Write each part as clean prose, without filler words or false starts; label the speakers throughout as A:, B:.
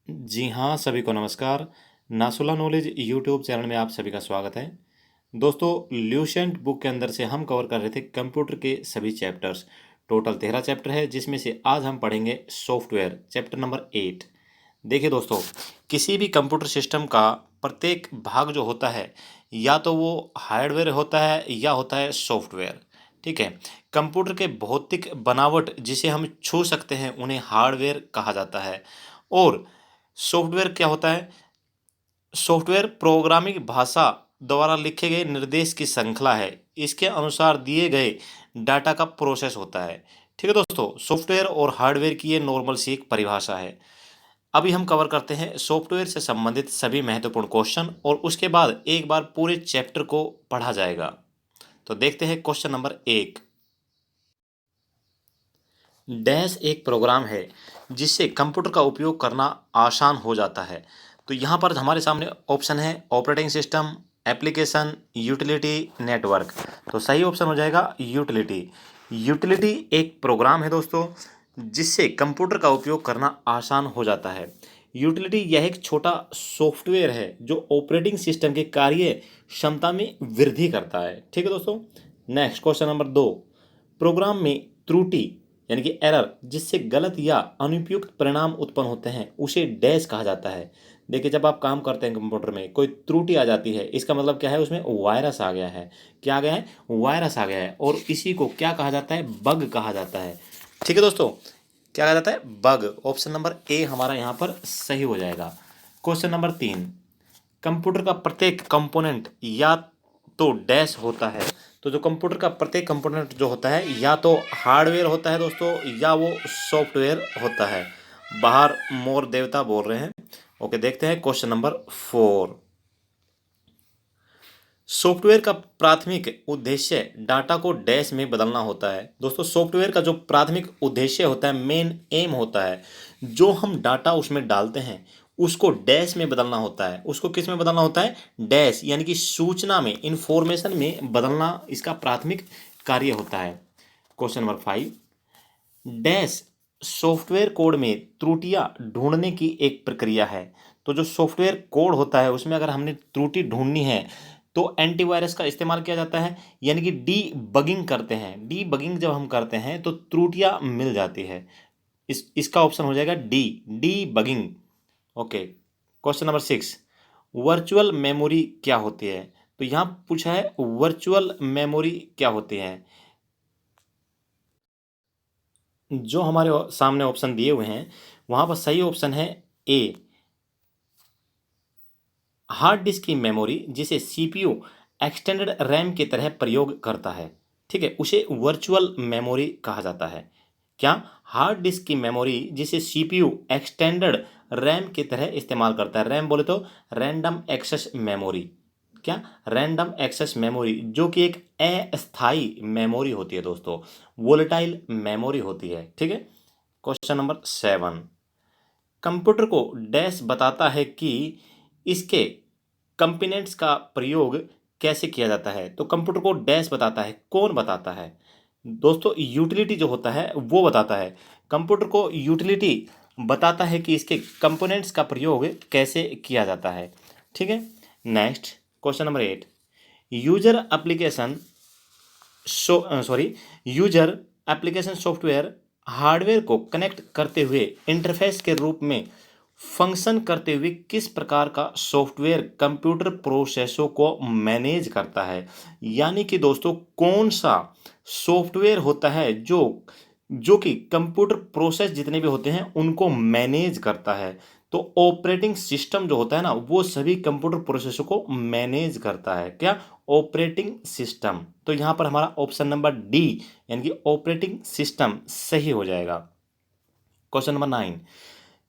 A: जी हाँ, सभी को नमस्कार। नासुला नॉलेज यूट्यूब चैनल में आप सभी का स्वागत है। दोस्तों, ल्यूसेंट बुक के अंदर से हम कवर कर रहे थे कंप्यूटर के सभी चैप्टर्स। टोटल 13 चैप्टर है, जिसमें से आज हम पढ़ेंगे सॉफ्टवेयर, चैप्टर नंबर 8। देखिए दोस्तों, किसी भी कंप्यूटर सिस्टम का प्रत्येक भाग जो होता है, या तो वो हार्डवेयर होता है या होता है सॉफ्टवेयर। ठीक है। कंप्यूटर के भौतिक बनावट जिसे हम छू सकते हैं, उन्हें हार्डवेयर कहा जाता है। और सॉफ्टवेयर क्या होता है? सॉफ्टवेयर प्रोग्रामिंग भाषा द्वारा लिखे गए निर्देश की श्रृंखला है। इसके अनुसार दिए गए डाटा का प्रोसेस होता है। ठीक है दोस्तों, सॉफ्टवेयर और हार्डवेयर की ये नॉर्मल सी एक परिभाषा है। अभी हम कवर करते हैं सॉफ्टवेयर से संबंधित सभी महत्वपूर्ण क्वेश्चन, और उसके बाद एक बार पूरे चैप्टर को पढ़ा जाएगा। तो देखते हैं क्वेश्चन नंबर 1। डैश एक प्रोग्राम है जिससे कंप्यूटर का उपयोग करना आसान हो जाता है। तो यहाँ पर हमारे सामने ऑप्शन है operating system, application, utility, network. तो सही ऑप्शन हो जाएगा यूटिलिटी। यूटिलिटी एक प्रोग्राम है दोस्तों, जिससे कंप्यूटर का उपयोग करना आसान हो जाता है। यूटिलिटी यह एक छोटा सॉफ्टवेयर है जो ऑपरेटिंग सिस्टम के कार्य क्षमता में वृद्धि करता है। ठीक है दोस्तों। Next question number 2। प्रोग्राम में त्रुटि यानी कि एरर जिससे गलत या अनुपयुक्त परिणाम उत्पन्न होते हैं, उसे डैश कहा जाता है। देखिए, जब आप काम करते हैं कंप्यूटर में कोई त्रुटि आ जाती है, इसका मतलब क्या है? उसमें वायरस आ गया है। क्या आ गया है? वायरस आ गया है। और इसी को क्या कहा जाता है? बग कहा जाता है। ठीक है दोस्तों, क्या कहा जाता है? बग। ऑप्शन नंबर ए हमारा यहाँ पर सही हो जाएगा। Question number 3। कंप्यूटर का प्रत्येक कंपोनेंट या तो डैश होता है। तो जो कंप्यूटर का प्रत्येक कंपोनेंट जो होता है, या तो हार्डवेयर होता है दोस्तों, या वो सॉफ्टवेयर होता है। बाहर मोर देवता बोल रहे हैं। ओके, देखते हैं क्वेश्चन नंबर 4। सॉफ्टवेयर का प्राथमिक उद्देश्य डाटा को डैश में बदलना होता है। दोस्तों, सॉफ्टवेयर का जो प्राथमिक उद्देश्य होता है, मेन एम होता है, जो हम डाटा उसमें डालते हैं उसको डैश में बदलना होता है। उसको किस में बदलना होता है? डैश, यानी कि सूचना में, इंफॉर्मेशन में बदलना इसका प्राथमिक कार्य होता है। Question number 5। Dash software code में त्रुटियां ढूंढने की एक प्रक्रिया है। तो जो सॉफ्टवेयर कोड होता है, उसमें अगर हमने त्रुटि ढूंढनी है तो एंटीवायरस का इस्तेमाल किया जाता है, यानी कि डी बगिंग करते हैं। डी बगिंग जब हम करते हैं तो त्रुटियां मिल जाती है। इसका ऑप्शन हो जाएगा D, D bugging. Okay, question number 6। Virtual memory क्या होती है? तो यहाँ पूछा है वर्चुअल मेमोरी क्या होती है। जो हमारे सामने ऑप्शन दिए हुए हैं, वहां पर सही ऑप्शन है ए, हार्ड डिस्क की मेमोरी जिसे सीपीयू एक्सटेंडेड रैम की तरह प्रयोग करता है। ठीक है, उसे वर्चुअल मेमोरी कहा जाता है। क्या? हार्ड डिस्क की मेमोरी जिसे सीपीयू एक्सटेंडेड रैम की तरह इस्तेमाल करता है। रैम बोले तो रैंडम एक्सेस मेमोरी। क्या? रैंडम एक्सेस मेमोरी, जो कि एक अस्थाई मेमोरी होती है दोस्तों, वोलेटाइल मेमोरी होती है। ठीक है। Question number 7। कंप्यूटर को डैश बताता है कि इसके कंपोनेंट्स का प्रयोग कैसे किया जाता है। तो कंप्यूटर को डैश बताता है, कौन बताता है? दोस्तों, यूटिलिटी जो होता है वो बताता है। कंप्यूटर को यूटिलिटी बताता है कि इसके कंपोनेंट्स का प्रयोग कैसे किया जाता है। ठीक है। Next question number 8। User application user application software hardware को कनेक्ट करते हुए इंटरफेस के रूप में फंक्शन करते हुए किस प्रकार का सॉफ्टवेयर कंप्यूटर प्रोसेसों को मैनेज करता है। यानी कि दोस्तों, कौन सा सॉफ्टवेयर होता है जो जो कि कंप्यूटर प्रोसेस जितने भी होते हैं उनको मैनेज करता है। तो ऑपरेटिंग सिस्टम जो होता है ना, वो सभी कंप्यूटर प्रोसेसर को मैनेज करता है। क्या? Operating system. तो यहाँ पर हमारा ऑप्शन नंबर डी, यानी कि ऑपरेटिंग सिस्टम सही हो जाएगा। Question number 9।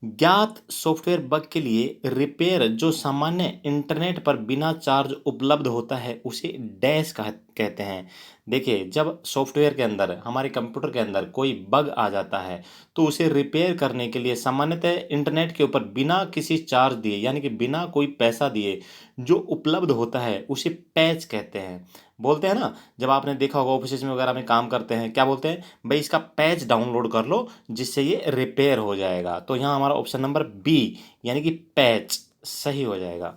A: ज्ञात सॉफ्टवेयर बग के लिए रिपेयर जो सामान्य इंटरनेट पर बिना चार्ज उपलब्ध होता है, उसे डैश कहते हैं। देखिए, जब सॉफ्टवेयर के अंदर, हमारे कंप्यूटर के अंदर कोई बग आ जाता है, तो उसे रिपेयर करने के लिए सामान्यतः इंटरनेट के ऊपर बिना किसी चार्ज दिए, यानी कि बिना कोई पैसा दिए जो उपलब्ध होता है, उसे पैच कहते हैं। बोलते हैं ना, जब आपने देखा होगा ऑफिस में वगैरह में काम करते हैं, क्या बोलते हैं भाई, इसका पैच डाउनलोड कर लो जिससे ये रिपेयर हो जाएगा। तो यहाँ हमारा ऑप्शन नंबर बी यानी कि पैच सही हो जाएगा।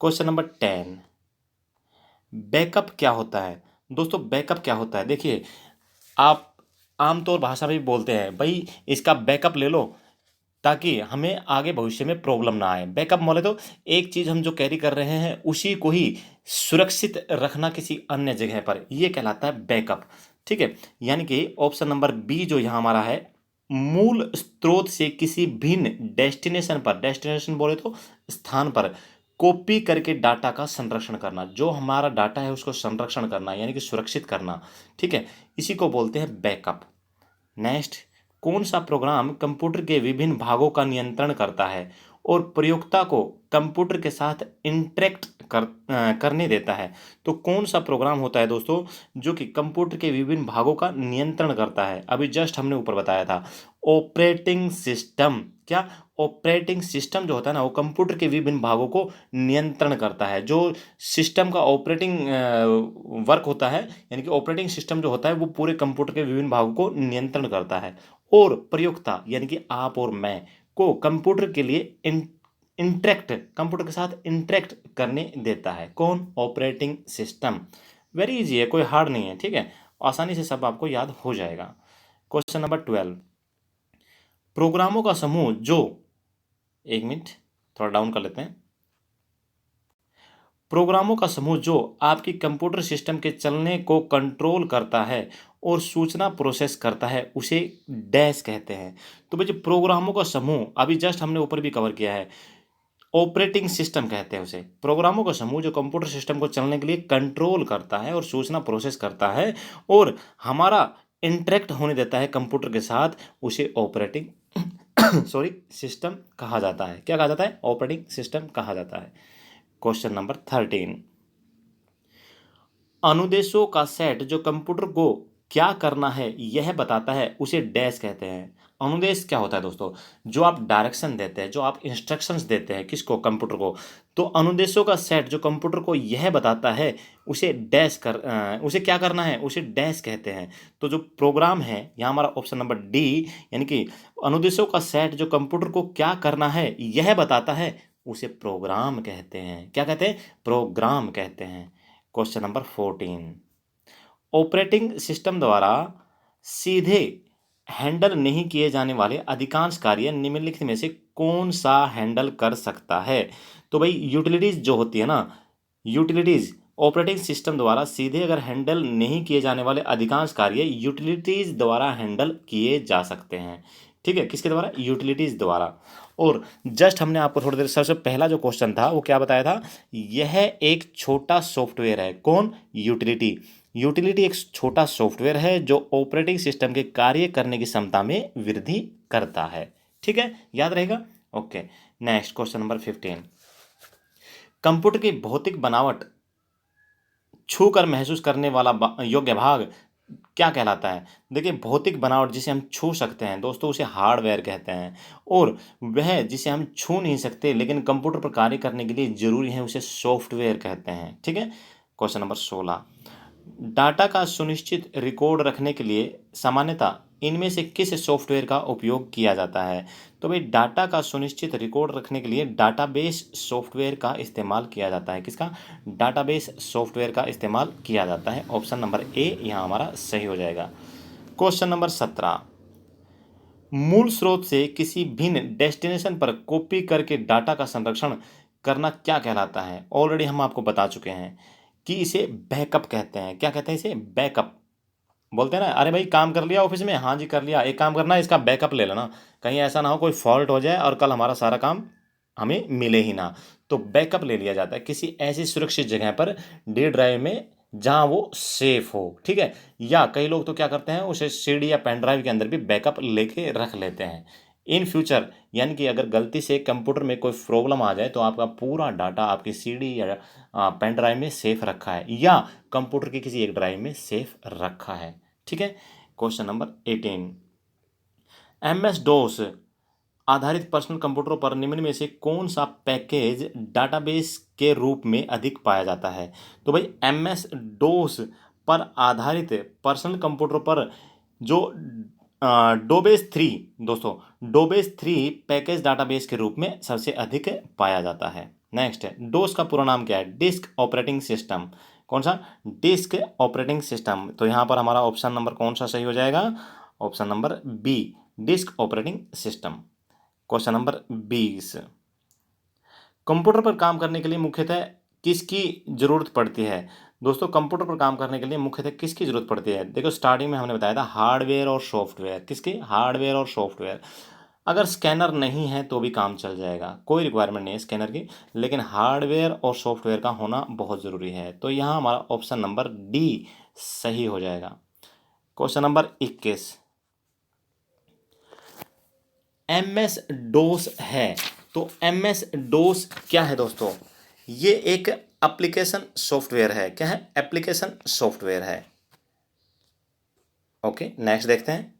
A: क्वेश्चन नंबर 10, बैकअप क्या होता है? दोस्तों बैकअप क्या होता है, देखिए आप आमतौर भाषा में भी बोलते हैं भाई इसका बैकअप ले लो ताकि हमें आगे भविष्य में प्रॉब्लम ना आए। बैकअप बोले तो एक चीज़ हम जो कैरी कर रहे हैं उसी को ही सुरक्षित रखना किसी अन्य जगह पर, यह कहलाता है बैकअप। ठीक है, यानी कि ऑप्शन नंबर बी जो यहाँ हमारा है, मूल स्रोत से किसी भिन्न डेस्टिनेशन पर, डेस्टिनेशन बोले तो स्थान पर, कॉपी करके डाटा का संरक्षण करना, जो हमारा डाटा है उसको संरक्षण करना यानी कि सुरक्षित करना। ठीक है, इसी को बोलते हैं बैकअप। नेक्स्ट, कौन सा प्रोग्राम कंप्यूटर के विभिन्न भागों का नियंत्रण करता है और प्रयोक्ता को कंप्यूटर के साथ इंटरेक्ट करने देता है? तो कौन सा प्रोग्राम होता है दोस्तों जो कि कंप्यूटर के विभिन्न भागों का नियंत्रण करता है? अभी जस्ट हमने ऊपर बताया था ऑपरेटिंग सिस्टम। क्या? ऑपरेटिंग सिस्टम जो होता है ना वो कंप्यूटर के विभिन्न भागों को नियंत्रण करता है। जो सिस्टम का ऑपरेटिंग वर्क होता है यानी कि ऑपरेटिंग सिस्टम जो होता है वो पूरे कंप्यूटर के विभिन्न भागों को नियंत्रण करता है और प्रयोक्ता यानी कि आप और मैं को कंप्यूटर के लिए इंटरेक्ट, कंप्यूटर के साथ इंटरेक्ट करने देता है। कौन? Operating system. वेरी इजी है, कोई हार्ड नहीं है। ठीक है, आसानी से सब आपको याद हो जाएगा। क्वेश्चन नंबर 12, प्रोग्रामों का समूह जो, एक मिनट थोड़ा डाउन कर लेते हैं, प्रोग्रामों का समूह जो आपकी कंप्यूटर सिस्टम के चलने को कंट्रोल करता है और सूचना प्रोसेस करता है उसे डैश कहते हैं। तो भाई जो प्रोग्रामों का समूह, अभी जस्ट हमने ऊपर भी कवर किया है, ऑपरेटिंग सिस्टम कहते हैं उसे। प्रोग्रामों का समूह जो कंप्यूटर सिस्टम को चलने के लिए कंट्रोल करता है और सूचना प्रोसेस करता है और हमारा इंटरेक्ट होने देता है कंप्यूटर के साथ, उसे ऑपरेटिंग सॉरी सिस्टम कहा जाता है। क्या कहा जाता है? ऑपरेटिंग सिस्टम कहा जाता है। क्वेश्चन नंबर 13, अनुदेशों का सेट जो कंप्यूटर को क्या करना है यह बताता है उसे डैश कहते हैं। अनुदेश क्या होता है दोस्तों? जो आप डायरेक्शन देते हैं, जो आप इंस्ट्रक्शंस देते हैं, किसको? कंप्यूटर को। तो अनुदेशों का सेट जो कंप्यूटर को यह बताता है उसे उसे क्या करना है उसे डैश कहते हैं। तो जो प्रोग्राम है यहाँ हमारा ऑप्शन नंबर डी यानी कि अनुदेशों का सेट जो कंप्यूटर को क्या करना है यह बताता है उसे प्रोग्राम कहते हैं। क्या कहते हैं? प्रोग्राम कहते हैं। क्वेश्चन नंबर 14, ऑपरेटिंग सिस्टम द्वारा सीधे हैंडल नहीं किए जाने वाले अधिकांश कार्य निम्नलिखित में से कौन सा हैंडल कर सकता है? तो भाई यूटिलिटीज जो होती है ना, यूटिलिटीज ऑपरेटिंग सिस्टम द्वारा सीधे अगर हैंडल नहीं किए जाने वाले अधिकांश कार्य यूटिलिटीज द्वारा हैंडल किए जा सकते हैं। ठीक है, किसके द्वारा? यूटिलिटीज द्वारा। और जस्ट हमने आपको थोड़ी देर सबसे पहला जो क्वेश्चन था वो क्या बताया था? यह एक छोटा सॉफ्टवेयर है। कौन? यूटिलिटी। यूटिलिटी एक छोटा सॉफ्टवेयर है जो ऑपरेटिंग सिस्टम के कार्य करने की क्षमता में वृद्धि करता है। ठीक है, याद रहेगा। Okay, next question number 15, computer की भौतिक बनावट छू कर महसूस करने वाला योग्य भाग क्या कहलाता है? देखिए भौतिक बनावट जिसे हम छू सकते हैं दोस्तों उसे हार्डवेयर कहते हैं और वह जिसे हम छू नहीं सकते लेकिन कंप्यूटर पर कार्य करने के लिए जरूरी है उसे सॉफ्टवेयर कहते हैं। ठीक है, क्वेश्चन नंबर 16, डाटा का सुनिश्चित रिकॉर्ड रखने के लिए सामान्यतः इनमें से किस सॉफ्टवेयर का उपयोग किया जाता है? तो भाई डाटा का सुनिश्चित रिकॉर्ड रखने के लिए डाटाबेस सॉफ्टवेयर का इस्तेमाल किया जाता है। किसका? डाटाबेस सॉफ्टवेयर का इस्तेमाल किया जाता है। ऑप्शन नंबर ए यहाँ हमारा सही हो जाएगा। क्वेश्चन नंबर 17, मूल स्रोत से किसी भिन्न डेस्टिनेशन पर कॉपी करके डाटा का संरक्षण करना क्या कहलाता है? ऑलरेडी हम आपको बता चुके हैं कि इसे बैकअप कहते हैं। क्या कहते हैं इसे? बैकअप। बोलते हैं ना, अरे भाई काम कर लिया ऑफिस में? हाँ जी कर लिया। एक काम करना है, इसका बैकअप ले लेना, कहीं ऐसा ना हो कोई फॉल्ट हो जाए और कल हमारा सारा काम हमें मिले ही ना। तो बैकअप ले लिया जाता है किसी ऐसी सुरक्षित जगह पर डी ड्राइव में जहाँ वो सेफ हो। ठीक है, या कई लोग तो क्या करते हैं उसे सीडी या पेन ड्राइव के अंदर भी बैकअप लेके रख लेते हैं। इन फ्यूचर यानी कि अगर गलती से कंप्यूटर में कोई प्रॉब्लम आ जाए तो आपका पूरा डाटा आपकी सीडी या पेन ड्राइव में सेफ रखा है या कंप्यूटर की किसी एक ड्राइव में सेफ रखा है। ठीक है, क्वेश्चन नंबर 18, MS DOS आधारित पर्सनल कंप्यूटरों पर निम्न में से कौन सा पैकेज डाटाबेस के रूप में अधिक पाया जाता है? तो भाई MS डोस पर आधारित पर्सनल कंप्यूटरों पर जो डोबेस 3 दोस्तों, डोबेस 3 पैकेज डाटाबेस के रूप में सबसे अधिक पाया जाता है। नेक्स्ट है, डोस का पूरा नाम क्या है? Disc operating system. कौन सा? Disc operating system. तो यहाँ पर हमारा ऑप्शन नंबर कौन सा सही हो जाएगा? Option number B, disk operating system. Question number 20, computer पर काम करने के लिए मुख्यतः किसकी जरूरत पड़ती है? दोस्तों कंप्यूटर पर काम करने के लिए मुख्यतः किसकी जरूरत पड़ती है? देखो स्टार्टिंग में हमने बताया था हार्डवेयर और सॉफ्टवेयर। किसके? हार्डवेयर और सॉफ्टवेयर। अगर स्कैनर नहीं है तो भी काम चल जाएगा, कोई रिक्वायरमेंट नहीं है स्कैनर की, लेकिन हार्डवेयर और सॉफ्टवेयर का होना बहुत ज़रूरी है। तो यहाँ हमारा ऑप्शन नंबर डी सही हो जाएगा। क्वेश्चन नंबर 21, MS डोस है, तो MS डोस क्या है दोस्तों? ये एक एप्लीकेशन सॉफ्टवेयर है। क्या है? एप्लीकेशन सॉफ्टवेयर है। ओके, नेक्स्ट देखते हैं।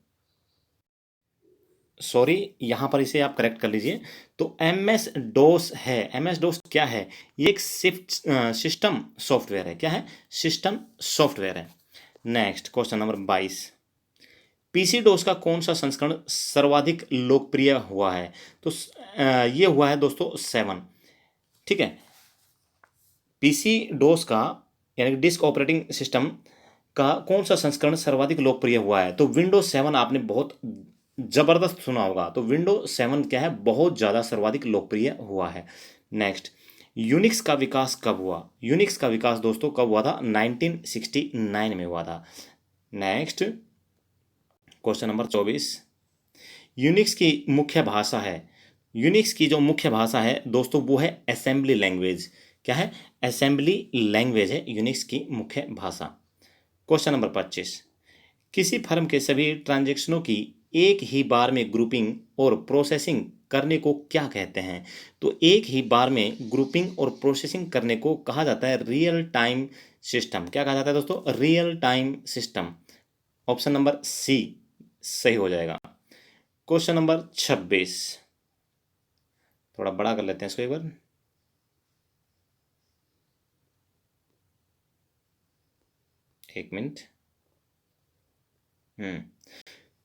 A: सॉरी, यहाँ पर इसे आप करेक्ट कर लीजिए। तो MS डोस है। MS डोस क्या है? ये एक सिस्टम सॉफ्टवेयर है। क्या है? सिस्टम सॉफ्टवेयर है। नेक्स्ट क्वेश्चन नंबर 22, PC डोस का कौन सा संस्करण सर्वाधिक लोकप्रिय हुआ है? तो ये हुआ है दोस्तों 7। ठीक है, PC डोस का यानी कि डिस्क ऑपरेटिंग सिस्टम का कौन सा संस्करण सर्वाधिक लोकप्रिय हुआ है? तो विंडोज 7 आपने बहुत जबरदस्त सुना होगा। तो विंडोज 7 क्या है? बहुत ज़्यादा सर्वाधिक लोकप्रिय हुआ है। नेक्स्ट, यूनिक्स का विकास कब हुआ? यूनिक्स का विकास दोस्तों कब हुआ था? 1969 में हुआ था। नेक्स्ट क्वेश्चन नंबर 24, यूनिक्स की मुख्य भाषा है। यूनिक्स की जो मुख्य भाषा है दोस्तों वो है असेंबली लैंग्वेज। क्या है? असेंबली लैंग्वेज है यूनिक्स की मुख्य भाषा। क्वेश्चन नंबर 25, किसी फर्म के सभी ट्रांजैक्शनों की एक ही बार में ग्रुपिंग और प्रोसेसिंग करने को क्या कहते हैं? तो एक ही बार में ग्रुपिंग और प्रोसेसिंग करने को कहा जाता है रियल टाइम सिस्टम। क्या कहा जाता है दोस्तों? Real time system. Option number C सही हो जाएगा। क्वेश्चन नंबर 26, थोड़ा बड़ा कर लेते हैं इसको एक बार। एक मिनट।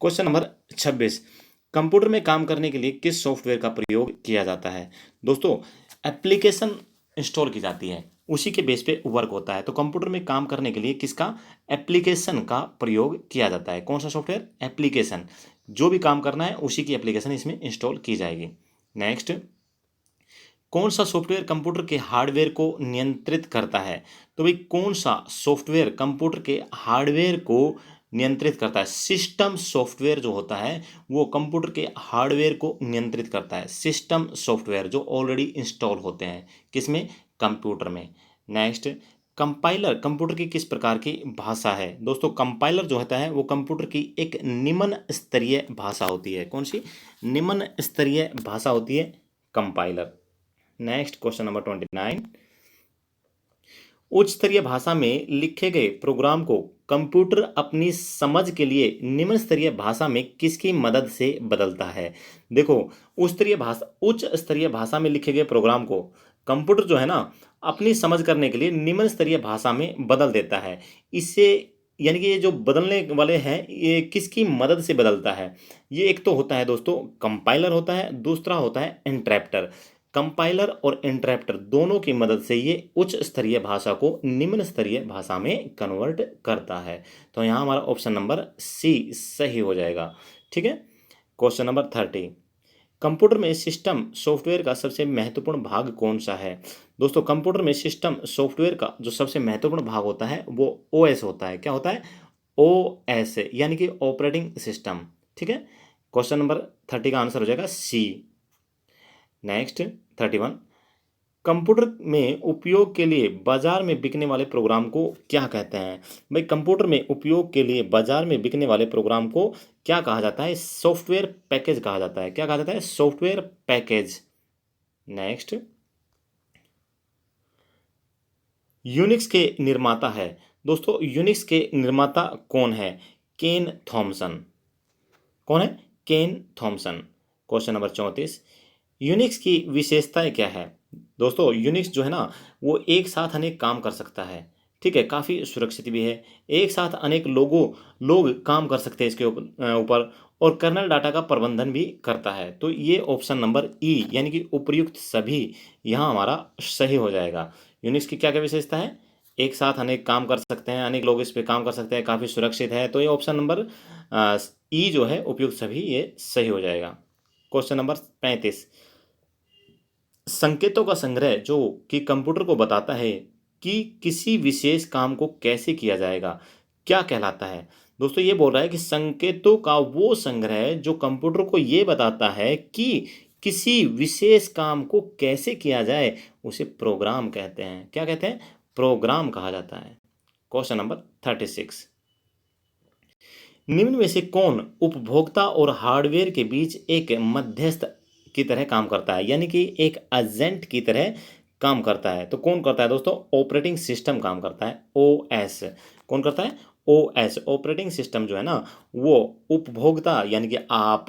A: क्वेश्चन नंबर 26, कंप्यूटर में काम करने के लिए किस सॉफ्टवेयर का प्रयोग किया जाता है? दोस्तों एप्लीकेशन इंस्टॉल की जाती है, उसी के बेस पे वर्क होता है। तो कंप्यूटर में काम करने के लिए किसका? एप्लीकेशन का प्रयोग किया जाता है। कौन सा सॉफ्टवेयर? एप्लीकेशन। जो भी काम करना है उसी की एप्लीकेशन इसमें इंस्टॉल की जाएगी। नेक्स्ट, कौन सा सॉफ्टवेयर कंप्यूटर के हार्डवेयर को नियंत्रित करता है? तो भाई कौन सा सॉफ्टवेयर कंप्यूटर के हार्डवेयर को नियंत्रित करता है? सिस्टम सॉफ्टवेयर जो होता है वो कंप्यूटर के हार्डवेयर को नियंत्रित करता है। सिस्टम सॉफ्टवेयर जो ऑलरेडी इंस्टॉल होते हैं किसमें? कंप्यूटर में। नेक्स्ट, कंपाइलर कंप्यूटर की किस प्रकार की भाषा है? दोस्तों कंपाइलर जो होता है वो कंप्यूटर की एक निम्न स्तरीय भाषा होती है। कौन सी? निम्न स्तरीय भाषा होती है कंपाइलर। नेक्स्ट क्वेश्चन नंबर 29, उच्च स्तरीय भाषा में लिखे गए प्रोग्राम को कंप्यूटर अपनी समझ के लिए निम्न स्तरीय भाषा में किसकी मदद से बदलता है? देखो उच्च स्तरीय भाषा में लिखे गए प्रोग्राम को कंप्यूटर जो है ना अपनी समझ करने के लिए निम्न स्तरीय भाषा में बदल देता है। इससे यानी कि ये जो बदलने वाले हैं ये किसकी मदद से बदलता है? ये एक तो होता है दोस्तों कंपाइलर होता है, दूसरा होता है इंटरप्टर। कंपाइलर और इंटरप्टर दोनों की मदद से ये उच्च स्तरीय भाषा को निम्न स्तरीय भाषा में कन्वर्ट करता है। तो यहाँ हमारा ऑप्शन नंबर सी सही हो जाएगा। ठीक है, क्वेश्चन नंबर 30, कंप्यूटर में सिस्टम सॉफ्टवेयर का सबसे महत्वपूर्ण भाग कौन सा है? दोस्तों कंप्यूटर में सिस्टम सॉफ्टवेयर का जो सबसे महत्वपूर्ण भाग होता है वो OS होता है। क्या होता है? OS यानी कि ऑपरेटिंग सिस्टम। ठीक है, क्वेश्चन नंबर 30 का आंसर हो जाएगा सी। नेक्स्ट 31, कंप्यूटर में उपयोग के लिए बाजार में बिकने वाले प्रोग्राम को क्या कहते हैं? भाई कंप्यूटर में उपयोग के लिए बाजार में बिकने वाले प्रोग्राम को क्या कहा जाता है? सॉफ्टवेयर पैकेज कहा जाता है। क्या कहा जाता है? Software package. नेक्स्ट, यूनिक्स के निर्माता है। दोस्तों यूनिक्स के निर्माता कौन है? केन थॉमसन। कौन है? केन थॉमसन। क्वेश्चन नंबर 34, यूनिक्स की विशेषताएं क्या है? दोस्तों यूनिक्स जो है ना वो एक साथ अनेक काम कर सकता है, ठीक है, काफ़ी सुरक्षित भी है, एक साथ अनेक लोग काम कर सकते हैं इसके ऊपर, और कर्नल डाटा का प्रबंधन भी करता है। तो ये ऑप्शन नंबर ई यानी कि उपर्युक्त सभी यहाँ हमारा सही हो जाएगा। यूनिक्स की क्या क्या विशेषता है? एक साथ अनेक काम कर सकते हैं, अनेक लोग इस पे काम कर सकते हैं, काफ़ी सुरक्षित है। तो ये ऑप्शन नंबर ई जो है उपयुक्त सभी, ये सही हो जाएगा। क्वेश्चन नंबर 35, संकेतों का संग्रह जो कि कंप्यूटर को बताता है कि किसी विशेष काम को कैसे किया जाएगा, क्या कहलाता है? दोस्तों ये बोल रहा है कि संकेतों का वो संग्रह जो कंप्यूटर को ये बताता है कि किसी विशेष काम को कैसे किया जाए, उसे प्रोग्राम कहते हैं। क्या कहते हैं? प्रोग्राम कहा जाता है। क्वेश्चन नंबर 36, निम्न में से कौन उपभोक्ता और हार्डवेयर के बीच एक मध्यस्थ की तरह काम करता है, यानी कि एक एजेंट की तरह काम करता है? तो कौन करता है दोस्तों? ऑपरेटिंग सिस्टम काम करता है, ओएस। कौन करता है? ओएस। ऑपरेटिंग सिस्टम जो है ना वो उपभोक्ता यानी कि आप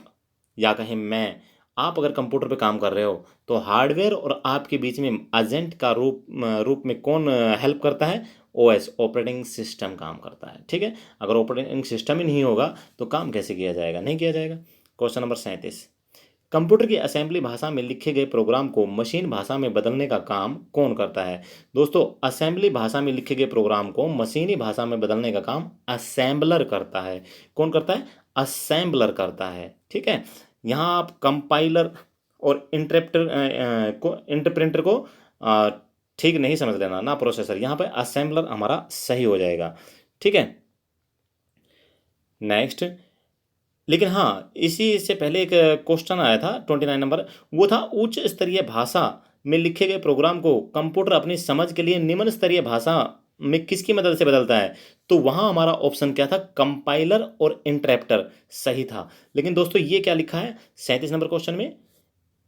A: या कहें मैं, आप अगर कंप्यूटर पे काम कर रहे हो तो हार्डवेयर और आपके बीच में एजेंट का रूप में कौन हेल्प करता है? ओएस, ऑपरेटिंग सिस्टम काम करता है, ठीक है। अगर ऑपरेटिंग सिस्टम ही नहीं होगा तो काम कैसे किया जाएगा? नहीं किया जाएगा। क्वेश्चन नंबर 37, कंप्यूटर की असेंबली भाषा में लिखे गए प्रोग्राम को मशीन भाषा में बदलने का काम कौन करता है? दोस्तों असेंबली भाषा में लिखे गए प्रोग्राम को मशीनी भाषा में बदलने का काम असेंबलर करता है। कौन करता है? असेंबलर करता है, ठीक है। यहाँ आप कंपाइलर और इंटरप्रेटर को ठीक नहीं समझ लेना ना, प्रोसेसर। यहाँ पे असेंबलर हमारा सही हो जाएगा, ठीक है। नेक्स्ट, लेकिन हाँ इसी से पहले एक क्वेश्चन आया था 29 नंबर, वो था उच्च स्तरीय भाषा में लिखे गए प्रोग्राम को कंप्यूटर अपनी समझ के लिए निम्न स्तरीय भाषा में किसकी मदद से बदलता है? तो वहां हमारा ऑप्शन क्या था? कंपाइलर और इंटरप्रेटर सही था। लेकिन दोस्तों ये क्या लिखा है 37 नंबर क्वेश्चन में?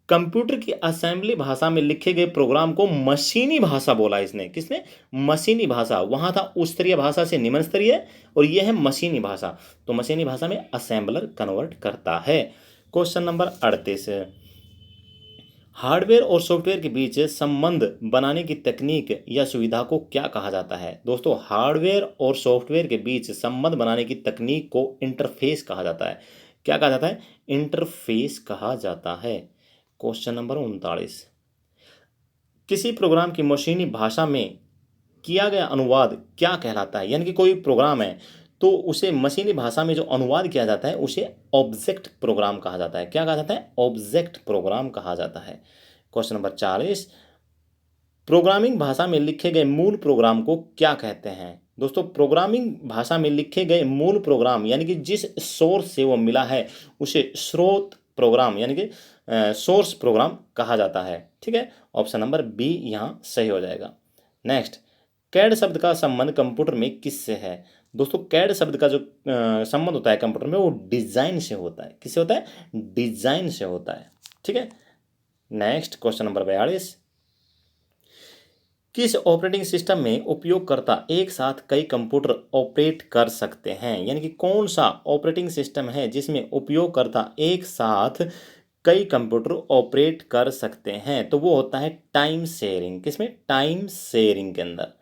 A: कंप्यूटर की असेंबली भाषा में लिखे गए प्रोग्राम को मशीनी भाषा बोला इसने। किसने? मशीनी भाषा। वहां था उच्च स्तरीय भाषा से निम्न स्तरीय, और यह है मशीनी भाषा। तो मशीनी भाषा में असेंबलर कन्वर्ट करता है। क्वेश्चन नंबर 38, हार्डवेयर और सॉफ्टवेयर के बीच संबंध बनाने की तकनीक या सुविधा को क्या कहा जाता है? दोस्तों हार्डवेयर और सॉफ्टवेयर के बीच संबंध बनाने की तकनीक को इंटरफेस कहा जाता है। क्या कहा जाता है? इंटरफेस कहा जाता है। क्वेश्चन नंबर 39, किसी प्रोग्राम की मशीनी भाषा में किया गया अनुवाद क्या कहलाता है? यानी कि कोई प्रोग्राम है तो उसे मशीनी भाषा में जो अनुवाद किया जाता है उसे ऑब्जेक्ट प्रोग्राम कहा जाता है। क्या कहा जाता है? ऑब्जेक्ट प्रोग्राम कहा जाता है। क्वेश्चन नंबर 40, प्रोग्रामिंग भाषा में लिखे गए मूल प्रोग्राम को क्या कहते हैं? दोस्तों प्रोग्रामिंग भाषा में लिखे गए मूल प्रोग्राम यानी कि जिस सोर्स से वो मिला है उसे स्रोत प्रोग्राम यानी कि सोर्स प्रोग्राम कहा जाता है, ठीक है। ऑप्शन नंबर बी यहाँ सही हो जाएगा। नेक्स्ट, कैड शब्द का संबंध कंप्यूटर में किससे है? दोस्तों कैड शब्द का जो संबंध होता है कंप्यूटर में वो डिजाइन से होता है। किससे होता है? डिजाइन से होता है, ठीक है। नेक्स्ट क्वेश्चन नंबर 42, किस ऑपरेटिंग सिस्टम में उपयोगकर्ता एक साथ कई कंप्यूटर ऑपरेट कर सकते हैं? यानी कि कौन सा ऑपरेटिंग सिस्टम है जिसमें उपयोगकर्ता एक साथ कई कंप्यूटर ऑपरेट कर सकते हैं? तो वो होता है टाइम शेयरिंग। किसमें? टाइम शेयरिंग के अंदर।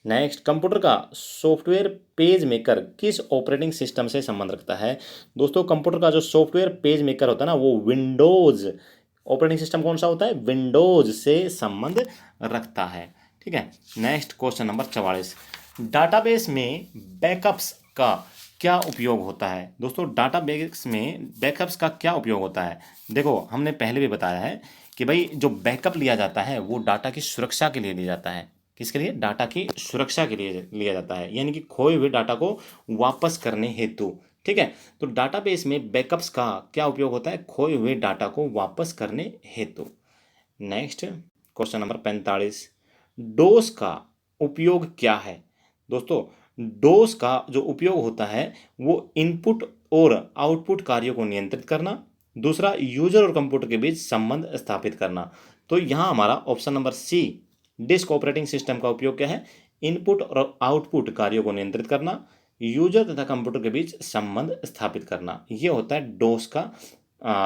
A: नेक्स्ट, कंप्यूटर का सॉफ्टवेयर पेज मेकर किस ऑपरेटिंग सिस्टम से संबंध रखता है? दोस्तों कंप्यूटर का जो सॉफ्टवेयर पेज मेकर होता है ना वो विंडोज ऑपरेटिंग सिस्टम कौन सा होता है? विंडोज से संबंध रखता है, ठीक है। नेक्स्ट क्वेश्चन नंबर 44, डाटाबेस में बैकअप्स का क्या उपयोग होता है? दोस्तों डाटाबेस में बैकअप्स का क्या उपयोग होता है? देखो हमने पहले भी बताया है कि भाई जो बैकअप लिया जाता है वो डाटा की सुरक्षा के लिए लिया जाता है। किसके लिए? डाटा की सुरक्षा के लिए लिया जाता है, यानी कि खोए हुए डाटा को वापस करने हेतु, ठीक है। तो डाटाबेस में बैकअप्स का क्या उपयोग होता है? खोए हुए डाटा को वापस करने हेतु। नेक्स्ट क्वेश्चन नंबर 45, डोस का उपयोग क्या है? दोस्तों डोस का जो उपयोग होता है वो इनपुट और आउटपुट कार्यों को नियंत्रित करना, दूसरा यूजर और कंप्यूटर के बीच संबंध स्थापित करना। तो यहाँ हमारा option number C, disk operating system का उपयोग क्या है? इनपुट और आउटपुट कार्यों को नियंत्रित करना, यूजर तथा कंप्यूटर के बीच संबंध स्थापित करना, ये होता है डोस का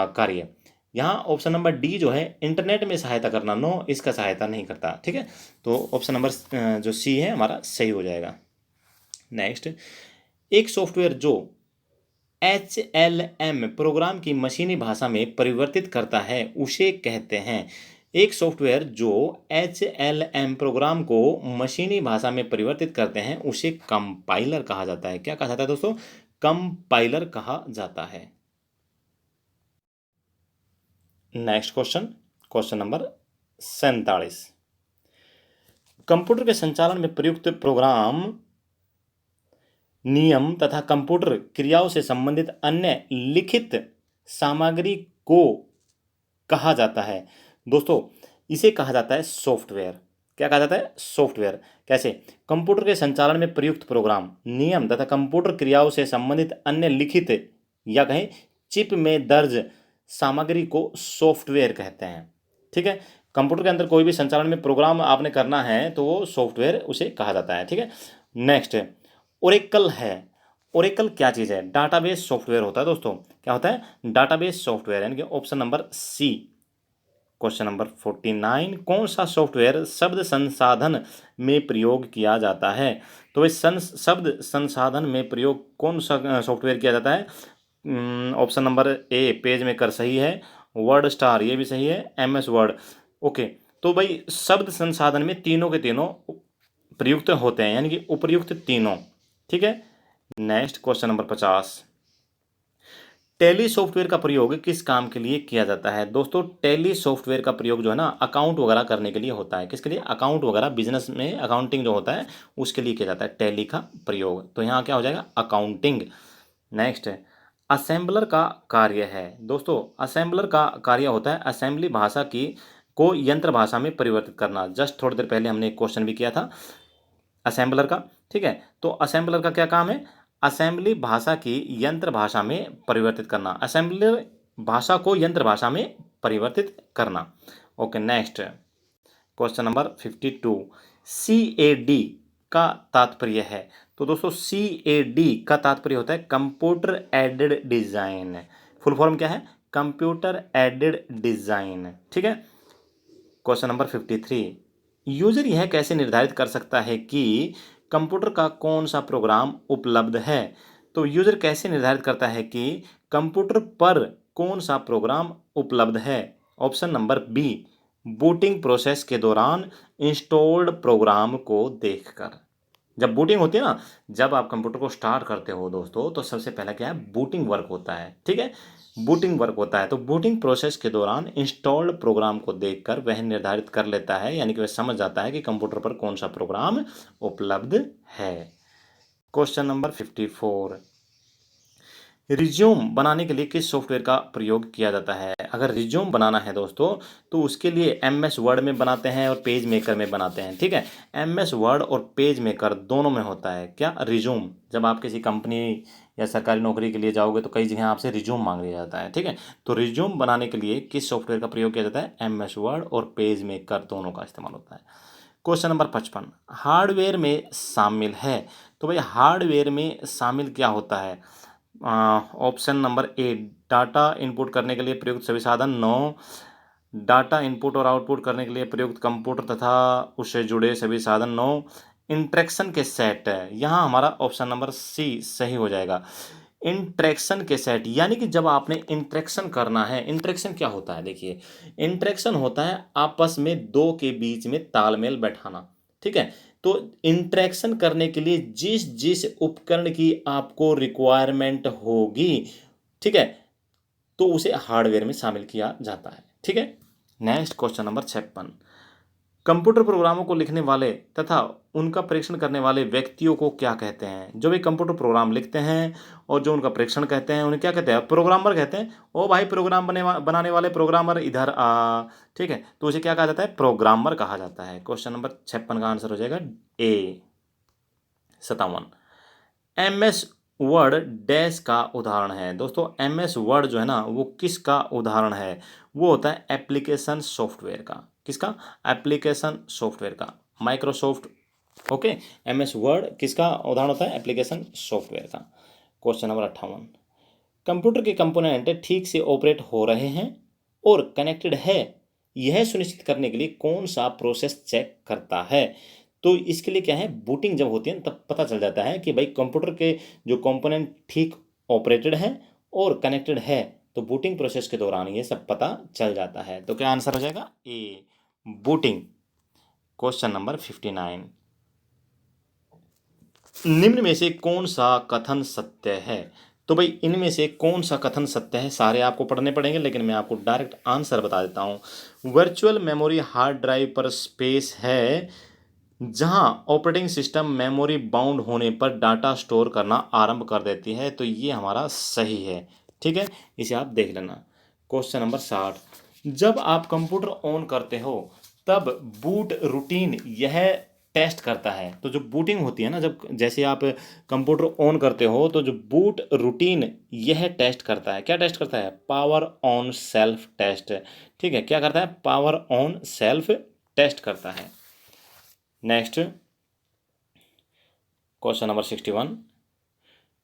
A: कार्य। यहाँ ऑप्शन नंबर डी जो है इंटरनेट में सहायता करना, नो इसका सहायता नहीं करता, ठीक है। तो ऑप्शन नंबर जो सी है हमारा सही हो जाएगा। नेक्स्ट, एक सॉफ्टवेयर जो HLM प्रोग्राम की मशीनी भाषा में परिवर्तित करता है उसे कहते हैं। एक सॉफ्टवेयर जो HLM प्रोग्राम को मशीनी भाषा में परिवर्तित करते हैं उसे कंपाइलर कहा जाता है। क्या कहा जाता है दोस्तों? कंपाइलर कहा जाता है। Next question, question number 47। Computer के संचालन में प्रयुक्त प्रोग्राम नियम तथा कंप्यूटर क्रियाओं से संबंधित अन्य लिखित सामग्री को कहा जाता है। दोस्तों, इसे कहा जाता है सॉफ्टवेयर। क्या कहा जाता है? सॉफ्टवेयर। कैसे? कंप्यूटर के संचालन में प्रयुक्त प्रोग्राम नियम तथा कंप्यूटर क्रियाओं से संबंधित अन्य लिखित या कहें चिप में दर्ज सामग्री को सॉफ्टवेयर कहते हैं। ठीक है, कंप्यूटर के अंदर कोई भी संचालन में प्रोग्राम आपने करना है तो वो सॉफ्टवेयर उसे कहा जाता है। ठीक है, नेक्स्ट ओरेकल है। ओरेकल क्या चीज़ है? डाटाबेस सॉफ्टवेयर होता है दोस्तों। क्या होता है? डाटाबेस सॉफ्टवेयर, यानी कि option number C. Question number 49, कौन सा सॉफ्टवेयर शब्द संसाधन में प्रयोग किया जाता है? तो भाई शब्द संसाधन में प्रयोग कौन सा सॉफ्टवेयर किया जाता है? ऑप्शन नंबर ए पेज मेकर सही है, वर्ड स्टार ये भी सही है, MS वर्ड। ओके, तो भाई शब्द संसाधन में तीनों के तीनों प्रयुक्त होते हैं, यानी कि उपयुक्त तीनों। ठीक है, next question number 50, tally software का प्रयोग किस काम के लिए किया जाता है? दोस्तों, टैली सॉफ्टवेयर का प्रयोग जो है ना अकाउंट वगैरह करने के लिए होता है। किसके लिए? अकाउंट वगैरह, बिजनेस में अकाउंटिंग जो होता है उसके लिए किया जाता है टैली का प्रयोग। तो यहाँ क्या हो जाएगा? अकाउंटिंग। नेक्स्ट, असेंबलर का कार्य है। दोस्तों, असेंबलर का कार्य होता है असेंबली भाषा की को यंत्र भाषा में परिवर्तित करना। जस्ट थोड़ी देर पहले हमने एक क्वेश्चन भी किया था असेंबलर का। ठीक है, तो असेंबलर का क्या काम है? असेंबली भाषा की यंत्र भाषा में परिवर्तित करना, असेंबलर भाषा को यंत्र भाषा में परिवर्तित करना। Okay, next question number 52, CAD का तात्पर्य है। तो दोस्तों, CAD का तात्पर्य होता है computer aided design. Full form क्या है? Computer aided design. ठीक है, क्वेश्चन नंबर 53, यूजर यह कैसे निर्धारित कर सकता है कि कंप्यूटर का कौन सा प्रोग्राम उपलब्ध है? तो यूजर कैसे निर्धारित करता है कि कंप्यूटर पर कौन सा प्रोग्राम उपलब्ध है? Option number B, booting process के दौरान इंस्टॉल्ड प्रोग्राम को देखकर। जब बूटिंग होती है ना, जब आप कंप्यूटर को स्टार्ट करते हो दोस्तों, तो सबसे पहला क्या है? बूटिंग वर्क होता है। ठीक है, बूटिंग वर्क होता है। तो बूटिंग प्रोसेस के दौरान इंस्टॉल्ड प्रोग्राम को देखकर वह निर्धारित कर लेता है, यानी कि वह समझ जाता है कि कंप्यूटर पर कौन सा प्रोग्राम उपलब्ध है। क्वेश्चन नंबर 54, रिज्यूम बनाने के लिए किस सॉफ्टवेयर का प्रयोग किया जाता है? अगर रिज्यूम बनाना है दोस्तों तो उसके लिए MS वर्ड में बनाते हैं और पेज मेकर में बनाते हैं। ठीक है, MS वर्ड और पेज मेकर दोनों में होता है क्या? रिज्यूम। जब आप किसी कंपनी या सरकारी नौकरी के लिए जाओगे तो कई जगह आपसे रिज्यूम मांग लिया जाता है। ठीक है, तो रिज्यूम बनाने के लिए किस सॉफ्टवेयर का प्रयोग किया जाता है? MS वर्ड और पेज मेकर दोनों का इस्तेमाल होता है। क्वेश्चन नंबर 55, हार्डवेयर में शामिल है। तो भाई हार्डवेयर में शामिल क्या होता है? ऑप्शन नंबर ए, डाटा इनपुट करने के लिए प्रयुक्त सभी साधन। नो, डाटा इनपुट और आउटपुट करने के लिए प्रयुक्त कंप्यूटर तथा उससे जुड़े सभी साधन। नो, इंटरेक्शन के सेट है। यहाँ हमारा ऑप्शन नंबर सी सही हो जाएगा। इंटरेक्शन के सेट, यानी कि जब आपने इंटरेक्शन करना है। इंटरेक्शन क्या होता है? देखिए, इंटरेक्शन होता है आपस में दो के बीच में तालमेल बैठाना। ठीक है, तो इंटरेक्शन करने के लिए जिस जिस उपकरण की आपको रिक्वायरमेंट होगी, ठीक है, तो उसे हार्डवेयर में शामिल किया जाता है। ठीक है, नेक्स्ट क्वेश्चन नंबर 56, कंप्यूटर प्रोग्रामों को लिखने वाले तथा उनका परीक्षण करने वाले व्यक्तियों को क्या कहते हैं? जो भी कंप्यूटर प्रोग्राम लिखते हैं और जो उनका परीक्षण कहते हैं उन्हें क्या कहते हैं? प्रोग्रामर कहते हैं। ओ भाई, प्रोग्राम बनाने वाले प्रोग्रामर इधर आ। ठीक है, तो उसे क्या कहा जाता है? प्रोग्रामर कहा जाता है। क्वेश्चन नंबर 56 का आंसर हो जाएगा ए। 57, MS वर्ड डैश का उदाहरण है। दोस्तों, MS वर्ड जो है ना वो किसका उदाहरण है? वो होता है एप्लीकेशन सॉफ्टवेयर का। किसका? एप्लीकेशन सॉफ्टवेयर का, माइक्रोसॉफ्ट। ओके, MS वर्ड किसका उदाहरण होता है? एप्लीकेशन सॉफ्टवेयर का। क्वेश्चन नंबर 58, कंप्यूटर के कंपोनेंट ठीक से ऑपरेट हो रहे हैं और कनेक्टेड है, यह सुनिश्चित करने के लिए कौन सा प्रोसेस चेक करता है? तो इसके लिए क्या है, बूटिंग जब होती है तब पता चल जाता है कि भाई कंप्यूटर के जो कंपोनेंट ठीक ऑपरेटेड है और कनेक्टेड है, तो बूटिंग प्रोसेस के दौरान ये सब पता चल जाता है। तो क्या आंसर हो जाएगा? ए, बूटिंग। क्वेश्चन नंबर 59, निम्न में से कौन सा कथन सत्य है? तो भाई इनमें से कौन सा कथन सत्य है, सारे आपको पढ़ने पड़ेंगे, लेकिन मैं आपको डायरेक्ट आंसर बता देता हूँ। वर्चुअल मेमोरी हार्ड ड्राइव पर स्पेस है जहां ऑपरेटिंग सिस्टम मेमोरी बाउंड होने पर डाटा स्टोर करना आरंभ कर देती है। तो ये हमारा सही है, ठीक है, इसे आप देख लेना। क्वेश्चन नंबर 60, जब आप कंप्यूटर ऑन करते हो तब बूट रूटीन यह टेस्ट करता है। तो जो बूटिंग होती है ना, जब जैसे आप कंप्यूटर ऑन करते हो तो जो बूट रूटीन यह टेस्ट करता है, क्या टेस्ट करता है? पावर ऑन सेल्फ टेस्ट, ठीक है, क्या करता है? पावर ऑन सेल्फ टेस्ट करता है। नेक्स्ट क्वेश्चन नंबर 61,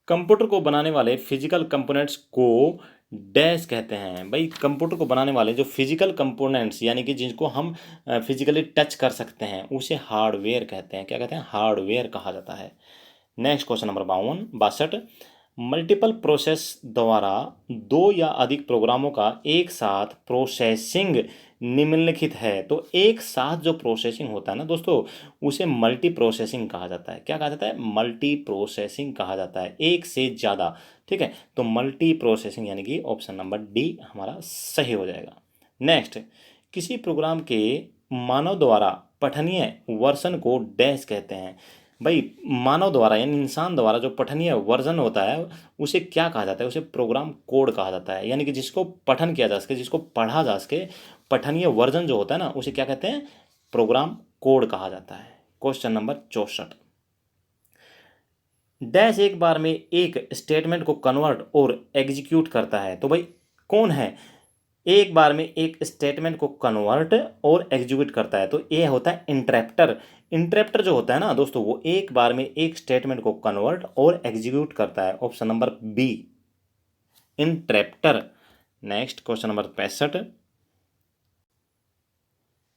A: कंप्यूटर को बनाने वाले फिजिकल कंपोनेंट्स को डैश कहते हैं। भाई कंप्यूटर को बनाने वाले जो फिजिकल कंपोनेंट्स यानी कि जिनको हम फिजिकली टच कर सकते हैं उसे हार्डवेयर कहते हैं। क्या कहते हैं? हार्डवेयर कहा जाता है। Next question number 62 multiple process द्वारा दो या अधिक प्रोग्रामों का एक साथ प्रोसेसिंग निम्नलिखित है। तो एक साथ जो प्रोसेसिंग होता है ना दोस्तों, उसे मल्टी प्रोसेसिंग कहा जाता है। क्या कहा जाता है? मल्टी प्रोसेसिंग कहा जाता है, एक से ज़्यादा, ठीक है। तो मल्टी प्रोसेसिंग यानी कि ऑप्शन नंबर डी हमारा सही हो जाएगा। नेक्स्ट, किसी प्रोग्राम के मानव द्वारा पठनीय वर्जन को डैश कहते हैं। भाई मानव द्वारा यानी इंसान द्वारा जो पठनीय वर्जन होता है उसे क्या कहा जाता है? उसे प्रोग्राम कोड कहा जाता है, यानी कि जिसको पठन किया जा सके, जिसको पढ़ा जा सके, पठनीय वर्जन जो होता है ना उसे क्या कहते हैं? प्रोग्राम कोड कहा जाता है। क्वेश्चन नंबर 64, डैश एक बार में एक स्टेटमेंट को कन्वर्ट और एग्जीक्यूट करता है। तो भाई कौन है एक बार में एक स्टेटमेंट को कन्वर्ट और एग्जीक्यूट करता है? तो ये होता है इंटरप्टर। इंटरप्टर जो होता है ना दोस्तों, वो एक बार में एक स्टेटमेंट को कन्वर्ट और एग्जीक्यूट करता है। Option number B, interrupter. Next question number 65,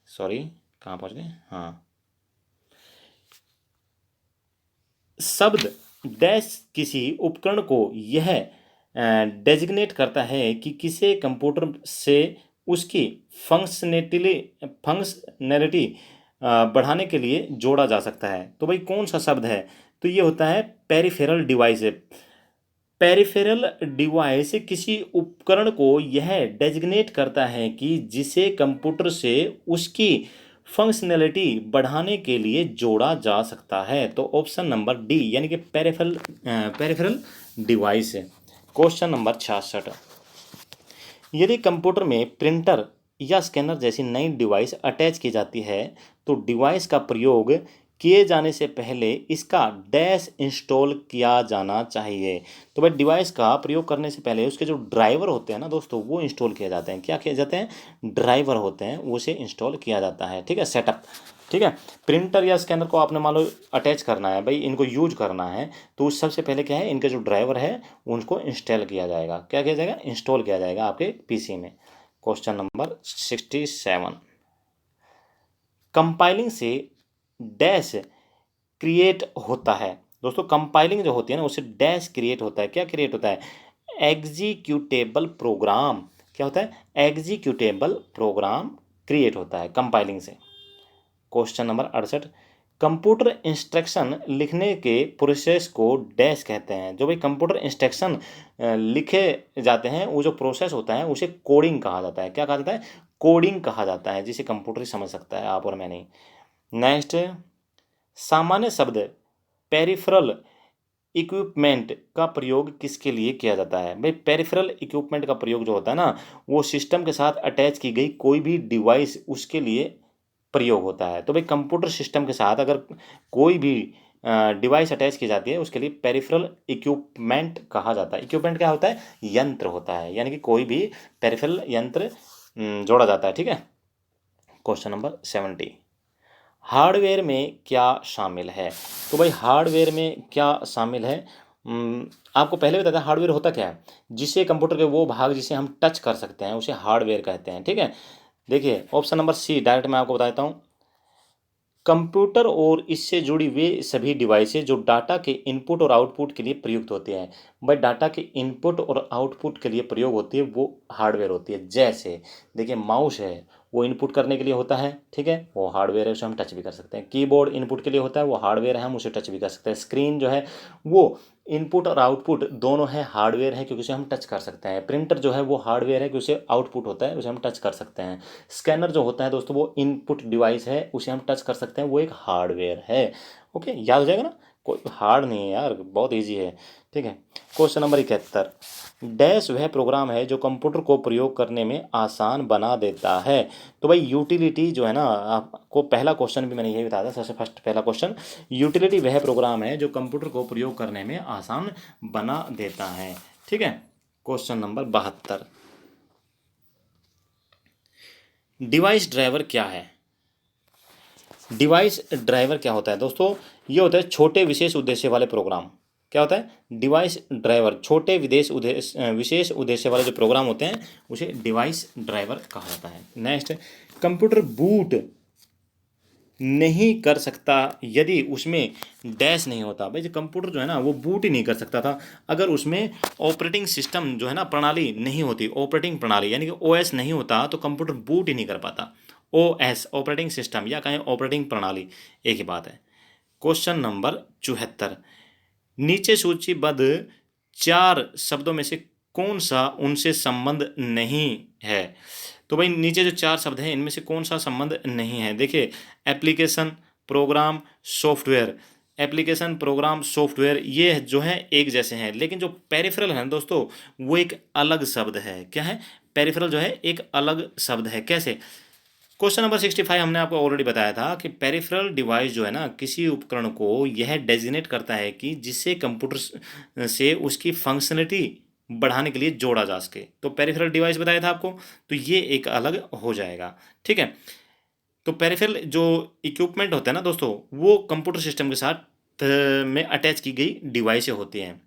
A: sorry कहाँ पहुंच गए, हाँ, शब्द डैश किसी उपकरण को यह डेजिग्नेट करता है कि किसे कंप्यूटर से उसकी फंक्शनैलिटी बढ़ाने के लिए जोड़ा जा सकता है। तो भाई कौन सा शब्द है? तो ये होता है पेरिफेरल डिवाइस। पेरिफेरल डिवाइस किसी उपकरण को यह डेजिग्नेट करता है कि जिसे कंप्यूटर से उसकी फंक्शनैलिटी बढ़ाने के लिए जोड़ा जा सकता है। तो ऑप्शन नंबर डी यानी कि पेरिफेरल डिवाइस है। क्वेश्चन नंबर 66, यदि कंप्यूटर में प्रिंटर या स्कैनर जैसी नई डिवाइस अटैच की जाती है तो डिवाइस का प्रयोग किए जाने से पहले इसका डैश इंस्टॉल किया जाना चाहिए। तो भाई डिवाइस का प्रयोग करने से पहले उसके जो ड्राइवर होते हैं ना दोस्तों, वो इंस्टॉल किए जाते हैं। क्या किए जाते हैं? ड्राइवर होते हैं, उसे इंस्टॉल किया जाता है, ठीक है, सेटअप, ठीक है। प्रिंटर या स्कैनर को आपने मान लो अटैच करना है, भाई इनको यूज करना है, तो उस सबसे पहले क्या है, इनके जो ड्राइवर है उनको इंस्टॉल किया जाएगा। क्या किया जाएगा? इंस्टॉल किया जाएगा आपके पीसी में। क्वेश्चन नंबर 67, कंपाइलिंग से डैश क्रिएट होता है। दोस्तों कंपाइलिंग जो होती है ना, उससे डैश क्रिएट होता है। क्या क्रिएट होता है? Executable program. क्या होता है? एग्जीक्यूटेबल प्रोग्राम क्रिएट होता है कंपाइलिंग से। क्वेश्चन नंबर 68, कंप्यूटर इंस्ट्रक्शन लिखने के प्रोसेस को डैश कहते हैं। जो भाई कंप्यूटर इंस्ट्रक्शन लिखे जाते हैं, वो जो प्रोसेस होता है उसे कोडिंग कहा जाता है। क्या कहा जाता है? कोडिंग कहा जाता है, जिसे कंप्यूटर ही समझ सकता है, आप और मैं नहीं। नेक्स्ट, सामान्य शब्द पेरिफेरल इक्विपमेंट का प्रयोग किसके लिए किया जाता है? भाई पेरिफेरल इक्विपमेंट का प्रयोग जो होता है ना, वो सिस्टम के साथ अटैच की गई कोई भी डिवाइस, उसके लिए प्रयोग होता है। तो भाई कंप्यूटर सिस्टम के साथ अगर कोई भी डिवाइस अटैच की जाती है, उसके लिए पेरिफेरल इक्विपमेंट कहा जाता है। इक्विपमेंट क्या होता है? यंत्र होता है, यानी कि कोई भी पेरिफेरल यंत्र जोड़ा जाता है, ठीक है। क्वेश्चन नंबर 70, हार्डवेयर में क्या शामिल है? तो भाई हार्डवेयर में क्या शामिल है? आपको पहले बताया था हार्डवेयर होता क्या है, जिससे कंप्यूटर के वो भाग जिसे हम टच कर सकते हैं उसे हार्डवेयर कहते हैं। ठीक है, देखिए ऑप्शन नंबर सी डायरेक्ट मैं आपको बता देता हूँ। कंप्यूटर और इससे जुड़ी वे सभी डिवाइसेज जो डाटा के इनपुट और आउटपुट के लिए प्रयुक्त होते हैं। भाई डाटा के इनपुट और आउटपुट के लिए प्रयोग होती है वो हार्डवेयर होती है। जैसे देखिए माउस है, वो इनपुट करने के लिए होता है, ठीक है, वो हार्डवेयर है, उसे हम टच भी कर सकते हैं। कीबोर्ड इनपुट के लिए होता है, वो हार्डवेयर है, हम उसे टच भी कर सकते हैं। स्क्रीन जो है वो इनपुट और आउटपुट दोनों है, हार्डवेयर है क्योंकि उसे हम टच कर सकते हैं। प्रिंटर जो है वो हार्डवेयर है क्योंकि उसे आउटपुट होता है, उसे हम टच कर सकते हैं। स्कैनर जो होता है दोस्तों वो इनपुट डिवाइस है, उसे हम टच कर सकते हैं, वो एक हार्डवेयर है। ओके, याद हो जाएगा ना, कोई हार्ड नहीं है यार, बहुत इजी है। ठीक है, क्वेश्चन नंबर 71, डैश वह प्रोग्राम है जो कंप्यूटर को प्रयोग करने में आसान बना देता है। तो भाई यूटिलिटी जो है ना, आपको पहला क्वेश्चन भी मैंने यही बताया था, सबसे फर्स्ट पहला क्वेश्चन, यूटिलिटी वह प्रोग्राम है जो कंप्यूटर को प्रयोग करने में आसान बना देता है। ठीक है, क्वेश्चन नंबर 72, डिवाइस ड्राइवर क्या है। डिवाइस ड्राइवर क्या होता है दोस्तों, ये होता है छोटे विशेष उद्देश्य वाले प्रोग्राम। क्या होता है डिवाइस ड्राइवर, छोटे विशेष उद्देश्य वाले जो प्रोग्राम होते हैं उसे डिवाइस ड्राइवर कहा जाता है। नेक्स्ट, कंप्यूटर बूट नहीं कर सकता यदि उसमें डैश नहीं होता। भाई जो कंप्यूटर जो है ना वो बूट ही नहीं कर सकता था अगर उसमें ऑपरेटिंग सिस्टम जो है ना प्रणाली नहीं होती, ऑपरेटिंग प्रणाली यानी कि ओएस नहीं होता तो कंप्यूटर बूट ही नहीं कर पाता। ओएस ऑपरेटिंग सिस्टम या कहें ऑपरेटिंग प्रणाली एक ही बात है। क्वेश्चन नंबर 74, नीचे सूचीबद्ध चार शब्दों में से कौन सा उनसे संबंध नहीं है। तो भाई नीचे जो चार शब्द हैं इनमें से कौन सा संबंध नहीं है। देखिए application, program, software. Application, program, software ये जो है एक जैसे हैं, लेकिन जो पेरिफेरल है दोस्तों वो एक अलग शब्द है। क्या है, पेरिफेरल जो है एक अलग शब्द है। कैसे, क्वेश्चन नंबर 65 हमने आपको ऑलरेडी बताया था कि पेरिफेरल डिवाइस जो है ना किसी उपकरण को यह डेजिग्नेट करता है कि जिससे कंप्यूटर से उसकी फंक्शनलिटी बढ़ाने के लिए जोड़ा जा सके। तो पेरिफेरल डिवाइस बताया था आपको, तो ये एक अलग हो जाएगा। ठीक है, तो पेरिफेरल जो इक्विपमेंट होता है ना दोस्तों वो कंप्यूटर सिस्टम के साथ में अटैच की गई डिवाइसें होती हैं।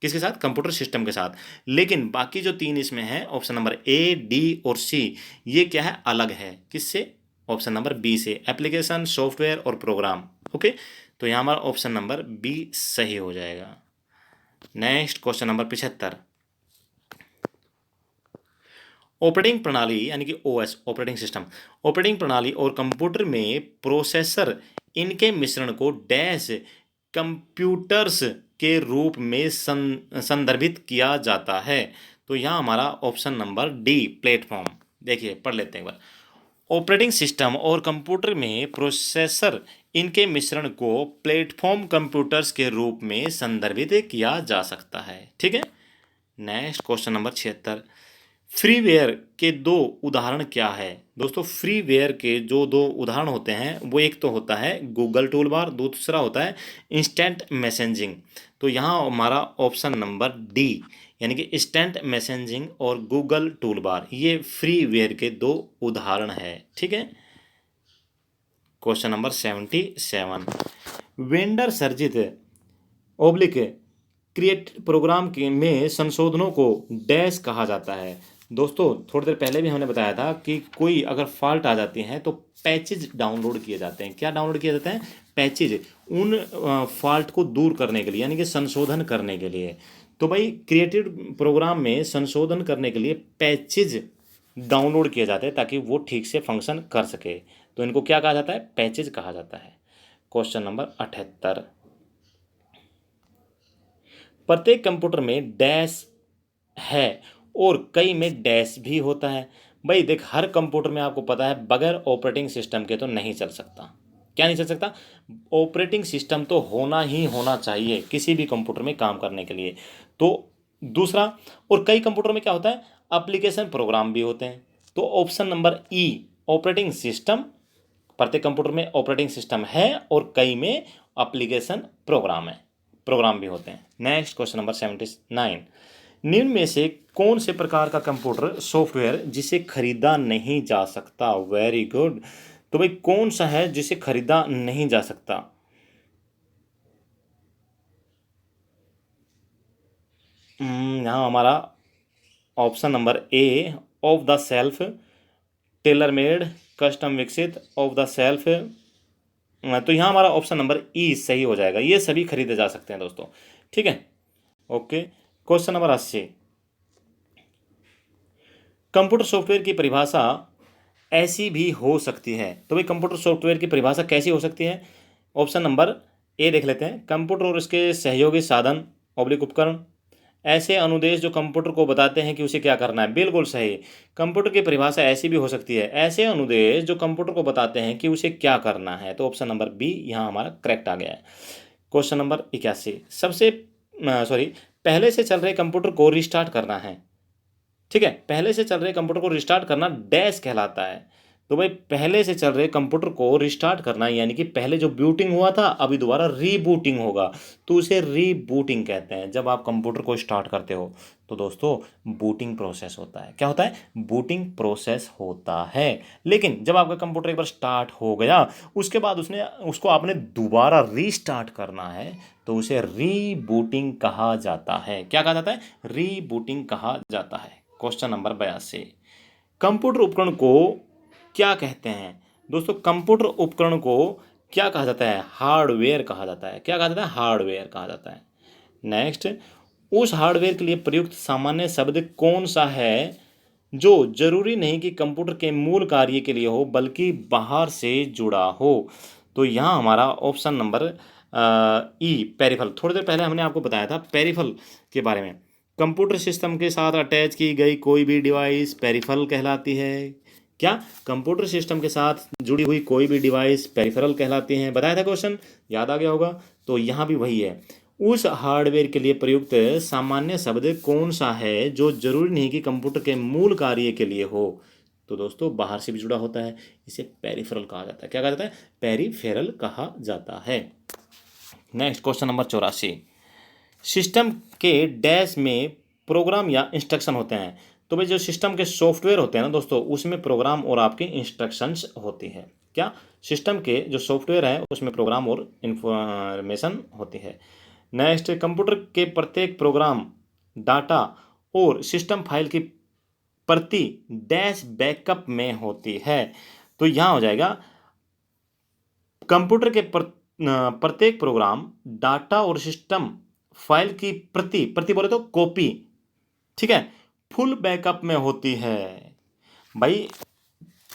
A: किसके साथ, कंप्यूटर सिस्टम के साथ। लेकिन बाकी जो तीन इसमें है ऑप्शन नंबर ए, डी और सी, ये क्या है, अलग है। किससे, ऑप्शन नंबर बी से, एप्लीकेशन, सॉफ्टवेयर और प्रोग्राम। ओके, तो यहाँ हमारा ऑप्शन नंबर बी सही हो जाएगा। नेक्स्ट क्वेश्चन नंबर 75, ऑपरेटिंग प्रणाली यानी कि ओएस ऑपरेटिंग सिस्टम, ऑपरेटिंग प्रणाली और कंप्यूटर में प्रोसेसर इनके मिश्रण को डैश कंप्यूटर्स के रूप में संदर्भित किया जाता है। तो यहाँ हमारा ऑप्शन नंबर डी प्लेटफॉर्म। देखिए पढ़ लेते हैं एक बार, ऑपरेटिंग सिस्टम और कंप्यूटर में प्रोसेसर इनके मिश्रण को प्लेटफॉर्म कंप्यूटर्स के रूप में संदर्भित किया जा सकता है। ठीक है, नेक्स्ट क्वेश्चन नंबर 76, फ्रीवेयर के दो उदाहरण क्या है। दोस्तों फ्रीवेयर के जो दो उदाहरण होते हैं वो एक तो होता है गूगल टूल बार, दूसरा होता है इंस्टेंट मैसेजिंग। तो यहाँ हमारा ऑप्शन नंबर डी यानी कि इंस्टेंट मैसेजिंग और गूगल टूल बार ये फ्रीवेयर के दो उदाहरण है। ठीक है, क्वेश्चन नंबर 77, वेंडर सर्जित ओब्लिक क्रिएट प्रोग्राम के में संशोधनों को डैश कहा जाता है। दोस्तों थोड़ी देर पहले भी हमने बताया था कि कोई अगर फॉल्ट आ जाती है तो पैचेज डाउनलोड किए जाते हैं। क्या डाउनलोड किए जाते हैं, पैचेज, उन फॉल्ट को दूर करने के लिए यानी कि संशोधन करने के लिए। तो भाई क्रिएटेड प्रोग्राम में संशोधन करने के लिए पैचेज डाउनलोड किए जाते हैं ताकि वो ठीक से फंक्शन कर सके। तो इनको क्या कहा जाता है, पैचेज कहा जाता है। क्वेश्चन नंबर 78, प्रत्येक कंप्यूटर में डैश है और कई में डैश भी होता है। भाई देख हर कंप्यूटर में आपको पता है बगैर ऑपरेटिंग सिस्टम के तो नहीं चल सकता। क्या नहीं चल सकता, ऑपरेटिंग सिस्टम तो होना ही होना चाहिए किसी भी कंप्यूटर में काम करने के लिए। तो दूसरा, और कई कंप्यूटर में क्या होता है, एप्लीकेशन प्रोग्राम भी होते हैं। तो ऑप्शन नंबर ई ऑपरेटिंग सिस्टम, प्रत्येक कंप्यूटर में ऑपरेटिंग सिस्टम है और कई में एप्लीकेशन प्रोग्राम भी होते हैं। नेक्स्ट क्वेश्चन नंबर 79, निम्न में से कौन से प्रकार का कंप्यूटर सॉफ्टवेयर जिसे खरीदा नहीं जा सकता। वेरी गुड, तो भाई कौन सा है जिसे खरीदा नहीं जा सकता। यहाँ हमारा option number A, of the self, tailor made, custom विकसित, ऑफ द सेल्फ। तो यहाँ हमारा ऑप्शन नंबर ई सही हो जाएगा। ये सभी खरीदे जा सकते हैं दोस्तों, ठीक है। Okay, question number 80। Computer software की परिभाषा ऐसी भी हो सकती है। तो भाई कंप्यूटर सॉफ्टवेयर की परिभाषा कैसी हो सकती है? ऑप्शन नंबर ए देख लेते हैं। कंप्यूटर और इसके सहयोगी साधन ऑब्लिक उपकरण, ऐसे अनुदेश जो कंप्यूटर को बताते हैं कि उसे क्या करना है। बिल्कुल सही। कंप्यूटर की परिभाषा ऐसी भी हो सकती है, ऐसे अनुदेश जो कंप्यूटर को बताते हैं कि उसे क्या करना है। तो ऑप्शन नंबर बी यहाँ हमारा करेक्ट आ गया है। Question number 81। पहले से चल रहे कंप्यूटर को रिस्टार्ट करना है, ठीक है। पहले से चल रहे कंप्यूटर को रिस्टार्ट करना डैश कहलाता है। तो भाई पहले से चल रहे कंप्यूटर को रिस्टार्ट करना यानी कि पहले जो बूटिंग हुआ था अभी दोबारा रीबूटिंग होगा, तो उसे रीबूटिंग कहते हैं। जब आप कंप्यूटर को स्टार्ट करते हो तो दोस्तों बूटिंग प्रोसेस होता है। क्या होता है? बूटिंग प्रोसेस होता है। लेकिन जब आपका कंप्यूटर एक बार स्टार्ट हो गया उसके बाद उसको आपने दोबारा रीस्टार्ट करना है तो उसे रीबूटिंग कहा जाता है। क्या कहा जाता है? रीबूटिंग कहा जाता है। Question number 82। कंप्यूटर उपकरण को क्या कहते हैं? दोस्तों कंप्यूटर उपकरण को क्या कहा जाता है? हार्डवेयर कहा जाता है। क्या कहा जाता है? हार्डवेयर कहा जाता है। नेक्स्ट, उस हार्डवेयर के लिए प्रयुक्त सामान्य शब्द कौन सा है जो जरूरी नहीं कि कंप्यूटर के मूल कार्य के लिए हो बल्कि बाहर से जुड़ा हो? तो यहाँ हमारा ऑप्शन नंबर ई, पेरिफल। थोड़ी देर पहले हमने आपको बताया था पेरिफल के बारे में। कंप्यूटर सिस्टम के साथ अटैच की गई कोई भी डिवाइस पेरिफेरल कहलाती है। क्या? कंप्यूटर सिस्टम के साथ जुड़ी हुई कोई भी डिवाइस पेरिफेरल कहलाती है। बताया था क्वेश्चन, याद आ गया होगा। तो यहाँ भी वही है। उस हार्डवेयर के लिए प्रयुक्त सामान्य शब्द कौन सा है जो जरूरी नहीं कि कंप्यूटर के मूल कार्य के लिए हो? तो दोस्तों बाहर से भी जुड़ा होता है, इसे पेरिफेरल कहा जाता है। क्या कहा जाता है? पेरिफेरल कहा जाता है। Next, question number 84। सिस्टम के डैश में प्रोग्राम या इंस्ट्रक्शन होते हैं। तो भाई जो सिस्टम के सॉफ्टवेयर होते हैं ना दोस्तों उसमें प्रोग्राम और आपके इंस्ट्रक्शंस होती है। क्या? सिस्टम के जो सॉफ्टवेयर है उसमें प्रोग्राम और इंफॉर्मेशन होती है। नेक्स्ट, कंप्यूटर के प्रत्येक प्रोग्राम, डाटा और सिस्टम फाइल की प्रति डैश बैकअप में होती है। तो यहाँ हो जाएगा कंप्यूटर के प्रत्येक प्रोग्राम, डाटा और सिस्टम फाइल की प्रति, प्रति बोले तो कॉपी, ठीक है, फुल बैकअप में होती है। भाई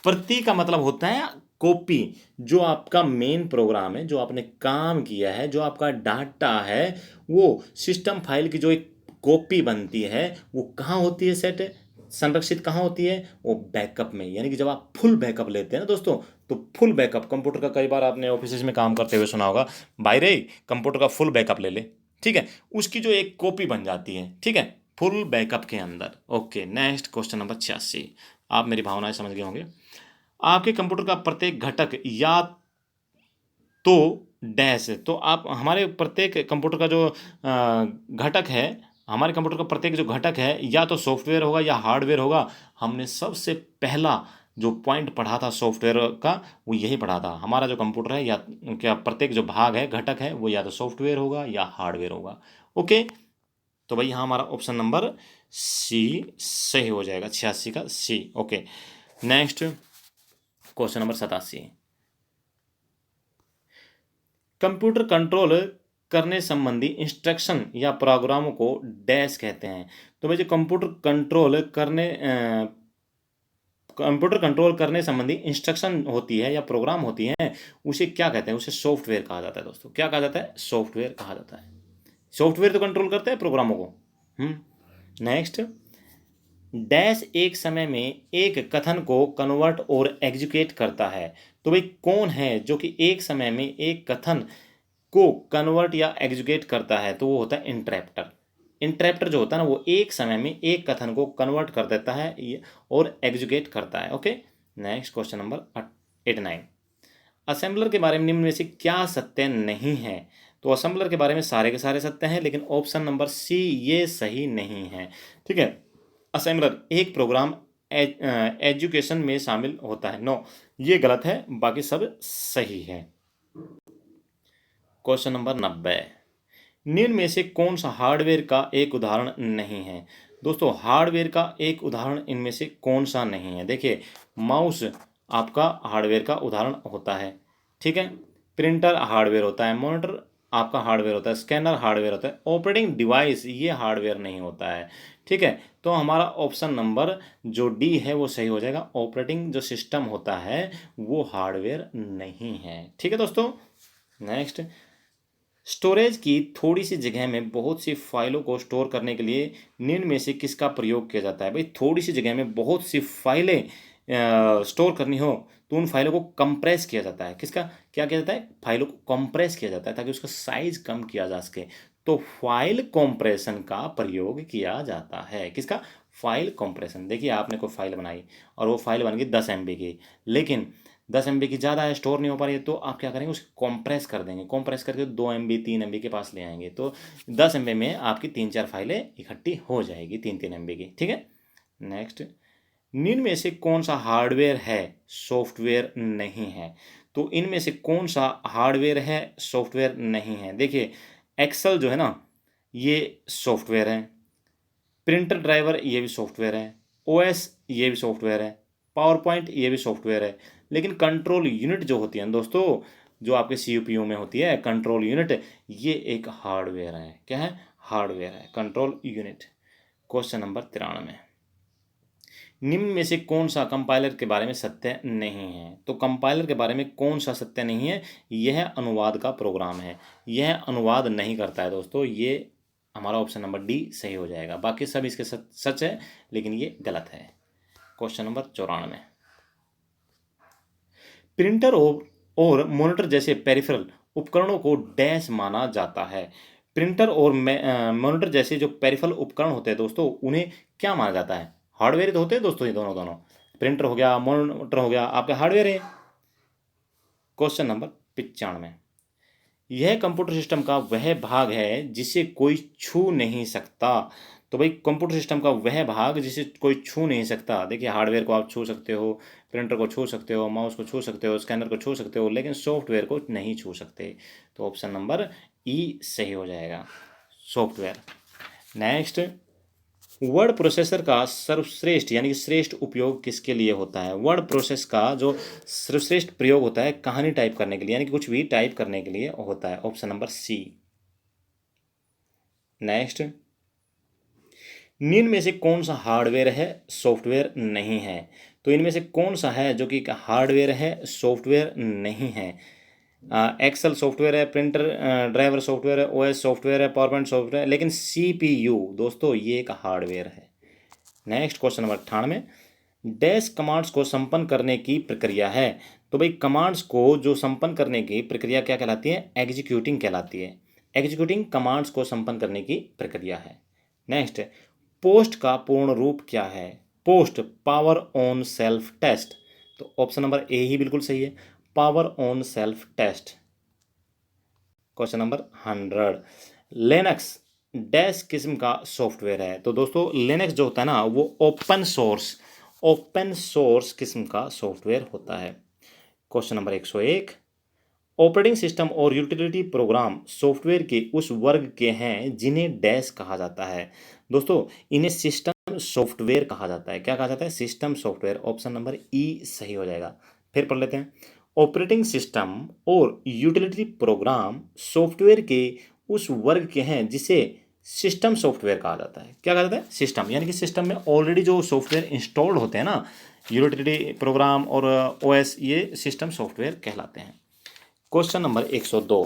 A: प्रति का मतलब होता है कॉपी। जो आपका मेन प्रोग्राम है, जो आपने काम किया है, जो आपका डाटा है, वो सिस्टम फाइल की जो एक कॉपी बनती है वो कहाँ होती है? सेट संरक्षित कहाँ होती है? वो बैकअप में। यानी कि जब आप फुल बैकअप लेते हैं ना दोस्तों, तो फुल बैकअप कंप्यूटर का, कई बार आपने ऑफिस में काम करते हुए सुना होगा, भाई रे कंप्यूटर का फुल बैकअप ले ले, ठीक है, उसकी जो एक कॉपी बन जाती है, ठीक है, फुल बैकअप के अंदर। Okay, next question number 86। आप मेरी भावनाएं समझ गए होंगे। आपके कंप्यूटर का प्रत्येक घटक या तो डैश, तो आप हमारे प्रत्येक कंप्यूटर का जो घटक है, हमारे कंप्यूटर का प्रत्येक जो घटक है या तो सॉफ्टवेयर होगा या हार्डवेयर होगा। हमने सबसे पहला जो पॉइंट पढ़ा था सॉफ्टवेयर का वो यही पढ़ा था। हमारा जो कंप्यूटर है या क्या प्रत्येक जो भाग है, घटक है, वो या तो सॉफ्टवेयर होगा या हार्डवेयर होगा। ओके, तो भाई यहाँ हमारा ऑप्शन नंबर सी सही हो जाएगा, 86 का C. Okay, next question number 87। Computer control करने संबंधी इंस्ट्रक्शन या प्रोग्रामों को डैश कहते हैं। तो भाई जो कंप्यूटर कंट्रोल करने संबंधी इंस्ट्रक्शन होती है या प्रोग्राम होती हैं उसे क्या कहते हैं? उसे सॉफ्टवेयर कहा जाता है दोस्तों। क्या कहा जाता है? सॉफ्टवेयर कहा जाता है। सॉफ्टवेयर तो कंट्रोल करते हैं प्रोग्रामों को। नेक्स्ट, डैश एक समय में एक कथन को कन्वर्ट और एग्जीक्यूट करता है। तो भाई कौन है जो कि एक समय में एक कथन को कन्वर्ट या एग्जीक्यूट करता है? तो वो होता है इंटरप्टर। इंटरप्टर जो होता है ना वो एक समय में एक कथन को कन्वर्ट कर देता है और एग्जीक्यूट करता है। Okay, next question number 89। Assembler के बारे में निम्न में से क्या सत्य नहीं है? तो असेंबलर के बारे में सारे के सारे सत्य हैं, लेकिन ऑप्शन नंबर सी ये सही नहीं है, ठीक है। असेंबलर एक प्रोग्राम एजुकेशन में शामिल होता है, नो, ये गलत है, बाकी सब सही है। Question number 90। निम्न में से कौन सा हार्डवेयर का एक उदाहरण नहीं है? दोस्तों हार्डवेयर का एक उदाहरण इनमें से कौन सा नहीं है? देखिए माउस आपका हार्डवेयर का उदाहरण होता है, ठीक है। प्रिंटर हार्डवेयर होता है, मॉनिटर आपका हार्डवेयर होता है, स्कैनर हार्डवेयर होता है, ऑपरेटिंग डिवाइस ये हार्डवेयर नहीं होता है, ठीक है। तो हमारा ऑप्शन नंबर जो डी है वो सही हो जाएगा। ऑपरेटिंग जो सिस्टम होता है वो हार्डवेयर नहीं है, ठीक है दोस्तों। नेक्स्ट, स्टोरेज की थोड़ी सी जगह में बहुत सी फाइलों को स्टोर करने के लिए निम्न में से किसका प्रयोग किया जाता है? भाई थोड़ी सी जगह में बहुत सी फाइलें स्टोर करनी हो तो उन फाइलों को कंप्रेस किया जाता है। किसका क्या किया जाता है? फाइलों को कंप्रेस किया जाता है ताकि उसका साइज कम किया जा सके। तो फाइल कंप्रेशन का प्रयोग किया जाता है। किसका? File compression. देखिए आपने कोई फाइल बनाई और वो फाइल बन गई 10 MB की, लेकिन 10 MB की ज़्यादा है, स्टोर नहीं हो पा रही है, तो आप क्या करेंगे? उसे कॉम्प्रेस कर देंगे। कॉम्प्रेस करके 2 MB 3 MB के पास ले आएंगे, तो 10 MB में आपकी 3-4 फाइलें इकट्ठी हो जाएगी, 3-3 MB की, ठीक है। नेक्स्ट, निम्न में से कौन सा हार्डवेयर है सॉफ्टवेयर नहीं है? तो इनमें से कौन सा हार्डवेयर है सॉफ्टवेयर नहीं है? देखिए एक्सेल जो है ना ये सॉफ्टवेयर है, प्रिंटर ड्राइवर ये भी सॉफ्टवेयर है, ओएस ये भी सॉफ्टवेयर है, पावर पॉइंट ये भी सॉफ्टवेयर है, लेकिन कंट्रोल यूनिट जो होती है दोस्तों, जो आपके सीपीयू में होती है कंट्रोल यूनिट, ये एक हार्डवेयर है। क्या है? हार्डवेयर है कंट्रोल यूनिट। क्वेश्चन नंबर 93, निम्न में से कौन सा कंपाइलर के बारे में सत्य नहीं है? तो कंपाइलर के बारे में कौन सा सत्य नहीं है? यह अनुवाद का प्रोग्राम है, यह अनुवाद नहीं करता है दोस्तों। ये हमारा ऑप्शन नंबर डी सही हो जाएगा। बाकी सब इसके सच है, लेकिन ये गलत है। क्वेश्चन नंबर 94, प्रिंटर और मॉनिटर जैसे पेरिफेरल उपकरणों को डैश माना जाता है? प्रिंटर और मॉनिटर जैसे जो पेरिफेरल उपकरण होते हैं दोस्तों, उन्हें क्या माना जाता है? हार्डवेयर तो होते हैं दोस्तों, ये दोनों दोनों प्रिंटर हो गया, मॉनिटर हो गया, आपके हार्डवेयर है। क्वेश्चन नंबर 95, यह कंप्यूटर सिस्टम का वह भाग है जिसे कोई छू नहीं सकता। तो भाई कंप्यूटर सिस्टम का वह भाग जिसे कोई छू नहीं सकता। देखिए हार्डवेयर को आप छू सकते हो, प्रिंटर को छू सकते हो, माउस को छू सकते हो, स्कैनर को छू सकते हो, लेकिन सॉफ्टवेयर को नहीं छू सकते। तो ऑप्शन नंबर ई सही हो जाएगा, सॉफ्टवेयर। नेक्स्ट, वर्ड प्रोसेसर का सर्वश्रेष्ठ यानी कि श्रेष्ठ उपयोग किसके लिए होता है? वर्ड प्रोसेस का जो सर्वश्रेष्ठ प्रयोग होता है कहानी टाइप करने के लिए, यानी कि कुछ भी टाइप करने के लिए होता है। ऑप्शन नंबर सी। नेक्स्ट, निम्न में से कौन सा हार्डवेयर है सॉफ्टवेयर नहीं है? तो इनमें से कौन सा है जो कि हार्डवेयर है सॉफ्टवेयर नहीं है? एक्सेल सॉफ्टवेयर है, प्रिंटर ड्राइवर सॉफ्टवेयर है, ओएस सॉफ्टवेयर है, पावर पॉइंट सॉफ्टवेयर है, लेकिन सीपीयू दोस्तों ये एक हार्डवेयर है। Next question number 98, dash commands को संपन्न करने की प्रक्रिया है। तो भाई कमांड्स को जो संपन्न करने की प्रक्रिया क्या कहलाती है? एग्जीक्यूटिंग कहलाती है। एग्जीक्यूटिंग कमांड्स को संपन्न करने की प्रक्रिया है। नेक्स्ट, पोस्ट का पूर्ण रूप क्या है? Post power on self test. तो ऑप्शन नंबर ए ही बिल्कुल सही है, power on self test. Question number 100, Linux dash किस्म का सॉफ्टवेयर है? तो दोस्तों लिनक्स जो होता है ना वो ओपन सोर्स किस्म का सॉफ्टवेयर होता है। क्वेश्चन नंबर 101, ऑपरेटिंग सिस्टम और यूटिलिटी प्रोग्राम सॉफ्टवेयर के उस वर्ग के हैं जिन्हें डैश कहा जाता है? दोस्तों इन्हें सिस्टम सॉफ्टवेयर कहा जाता है। क्या कहा जाता है? System software. ऑप्शन नंबर ई सही हो जाएगा। फिर पढ़ लेते हैं, ऑपरेटिंग सिस्टम और यूटिलिटी प्रोग्राम सॉफ्टवेयर के उस वर्ग के हैं जिसे सिस्टम सॉफ्टवेयर कहा जाता है। क्या कहा जाता है? सिस्टम, यानी कि सिस्टम में ऑलरेडी जो सॉफ्टवेयर इंस्टॉल्ड होते हैं ना, यूटिलिटी प्रोग्राम और ओएस, ये सिस्टम सॉफ्टवेयर कहलाते हैं। क्वेश्चन नंबर 102,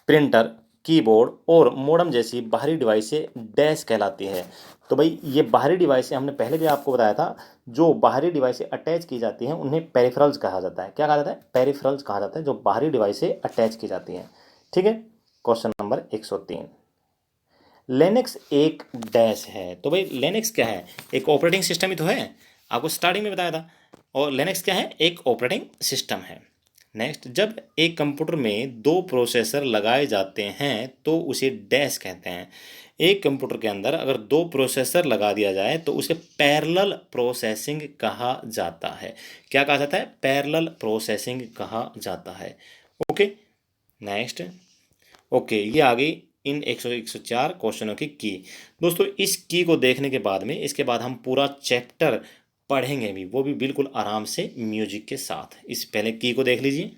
A: प्रिंटर, कीबोर्ड और मोडम जैसी बाहरी डिवाइसें डैश कहलाती है? तो भाई ये बाहरी डिवाइसें हमने पहले भी आपको बताया था, जो बाहरी डिवाइसें अटैच की जाती हैं उन्हें पेरिफेरल्स कहा जाता है। क्या कहा जाता है? पेरिफेरल्स कहा जाता है, जो बाहरी डिवाइसें अटैच की जाती हैं, ठीक है। क्वेश्चन नंबर 103, लिनक्स एक डैश है? तो भाई लिनक्स क्या है? एक ऑपरेटिंग सिस्टम ही तो है, आपको स्टार्टिंग में बताया था। और लिनक्स क्या है? एक ऑपरेटिंग सिस्टम है। नेक्स्ट, जब एक कंप्यूटर में दो प्रोसेसर लगाए जाते हैं तो उसे डैश कहते हैं। एक कंप्यूटर के अंदर अगर दो प्रोसेसर लगा दिया जाए तो उसे पैरेलल प्रोसेसिंग कहा जाता है। क्या कहा जाता है? पैरेलल प्रोसेसिंग कहा जाता है। ओके। नेक्स्ट, ओके, ये आ गई इन 104 क्वेश्चनों की दोस्तों इस की को देखने के बाद में इसके बाद हम पूरा चैप्टर पढ़ेंगे भी, वो भी बिल्कुल आराम से म्यूजिक के साथ। इस पहले की को देख लीजिए।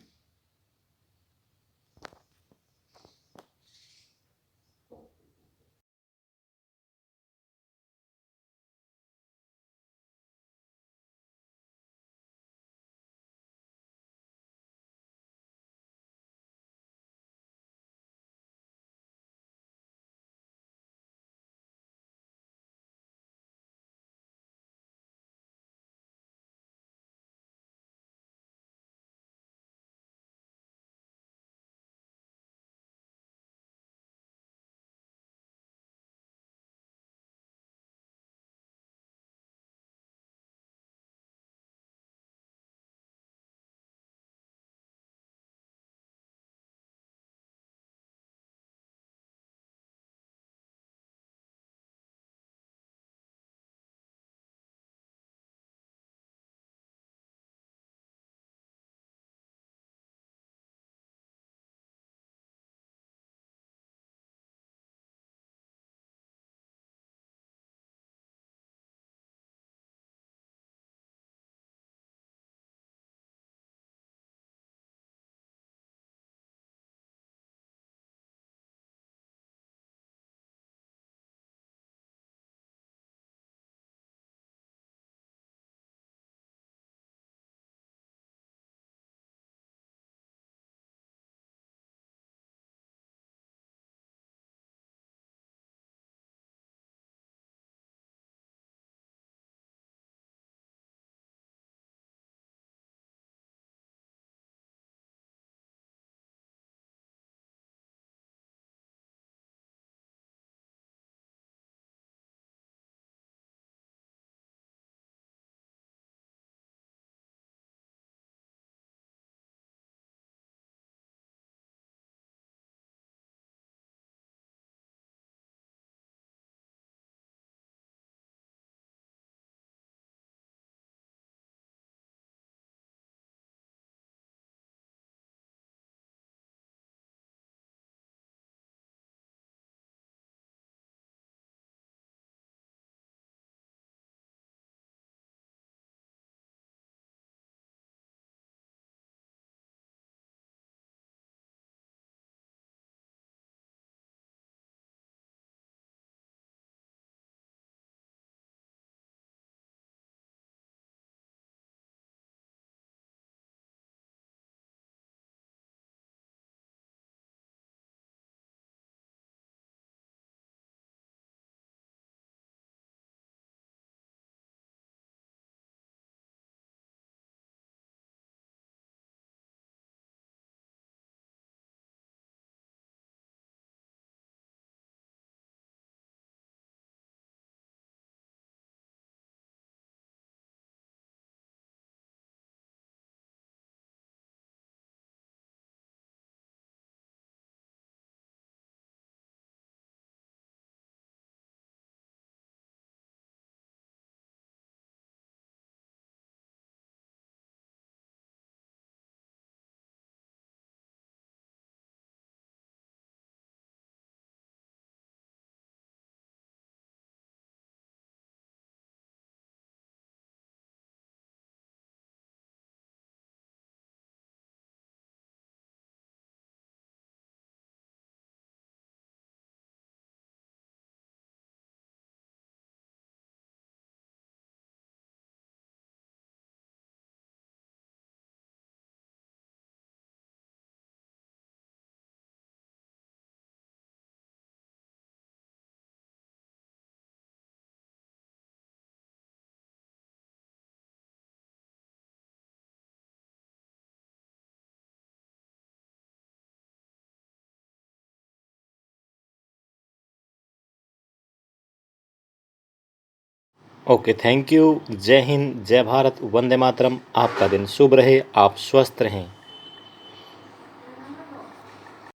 A: Okay, thank you. जय हिंद, जय भारत, वंदे मातरम। आपका दिन शुभ रहे, आप स्वस्थ रहें।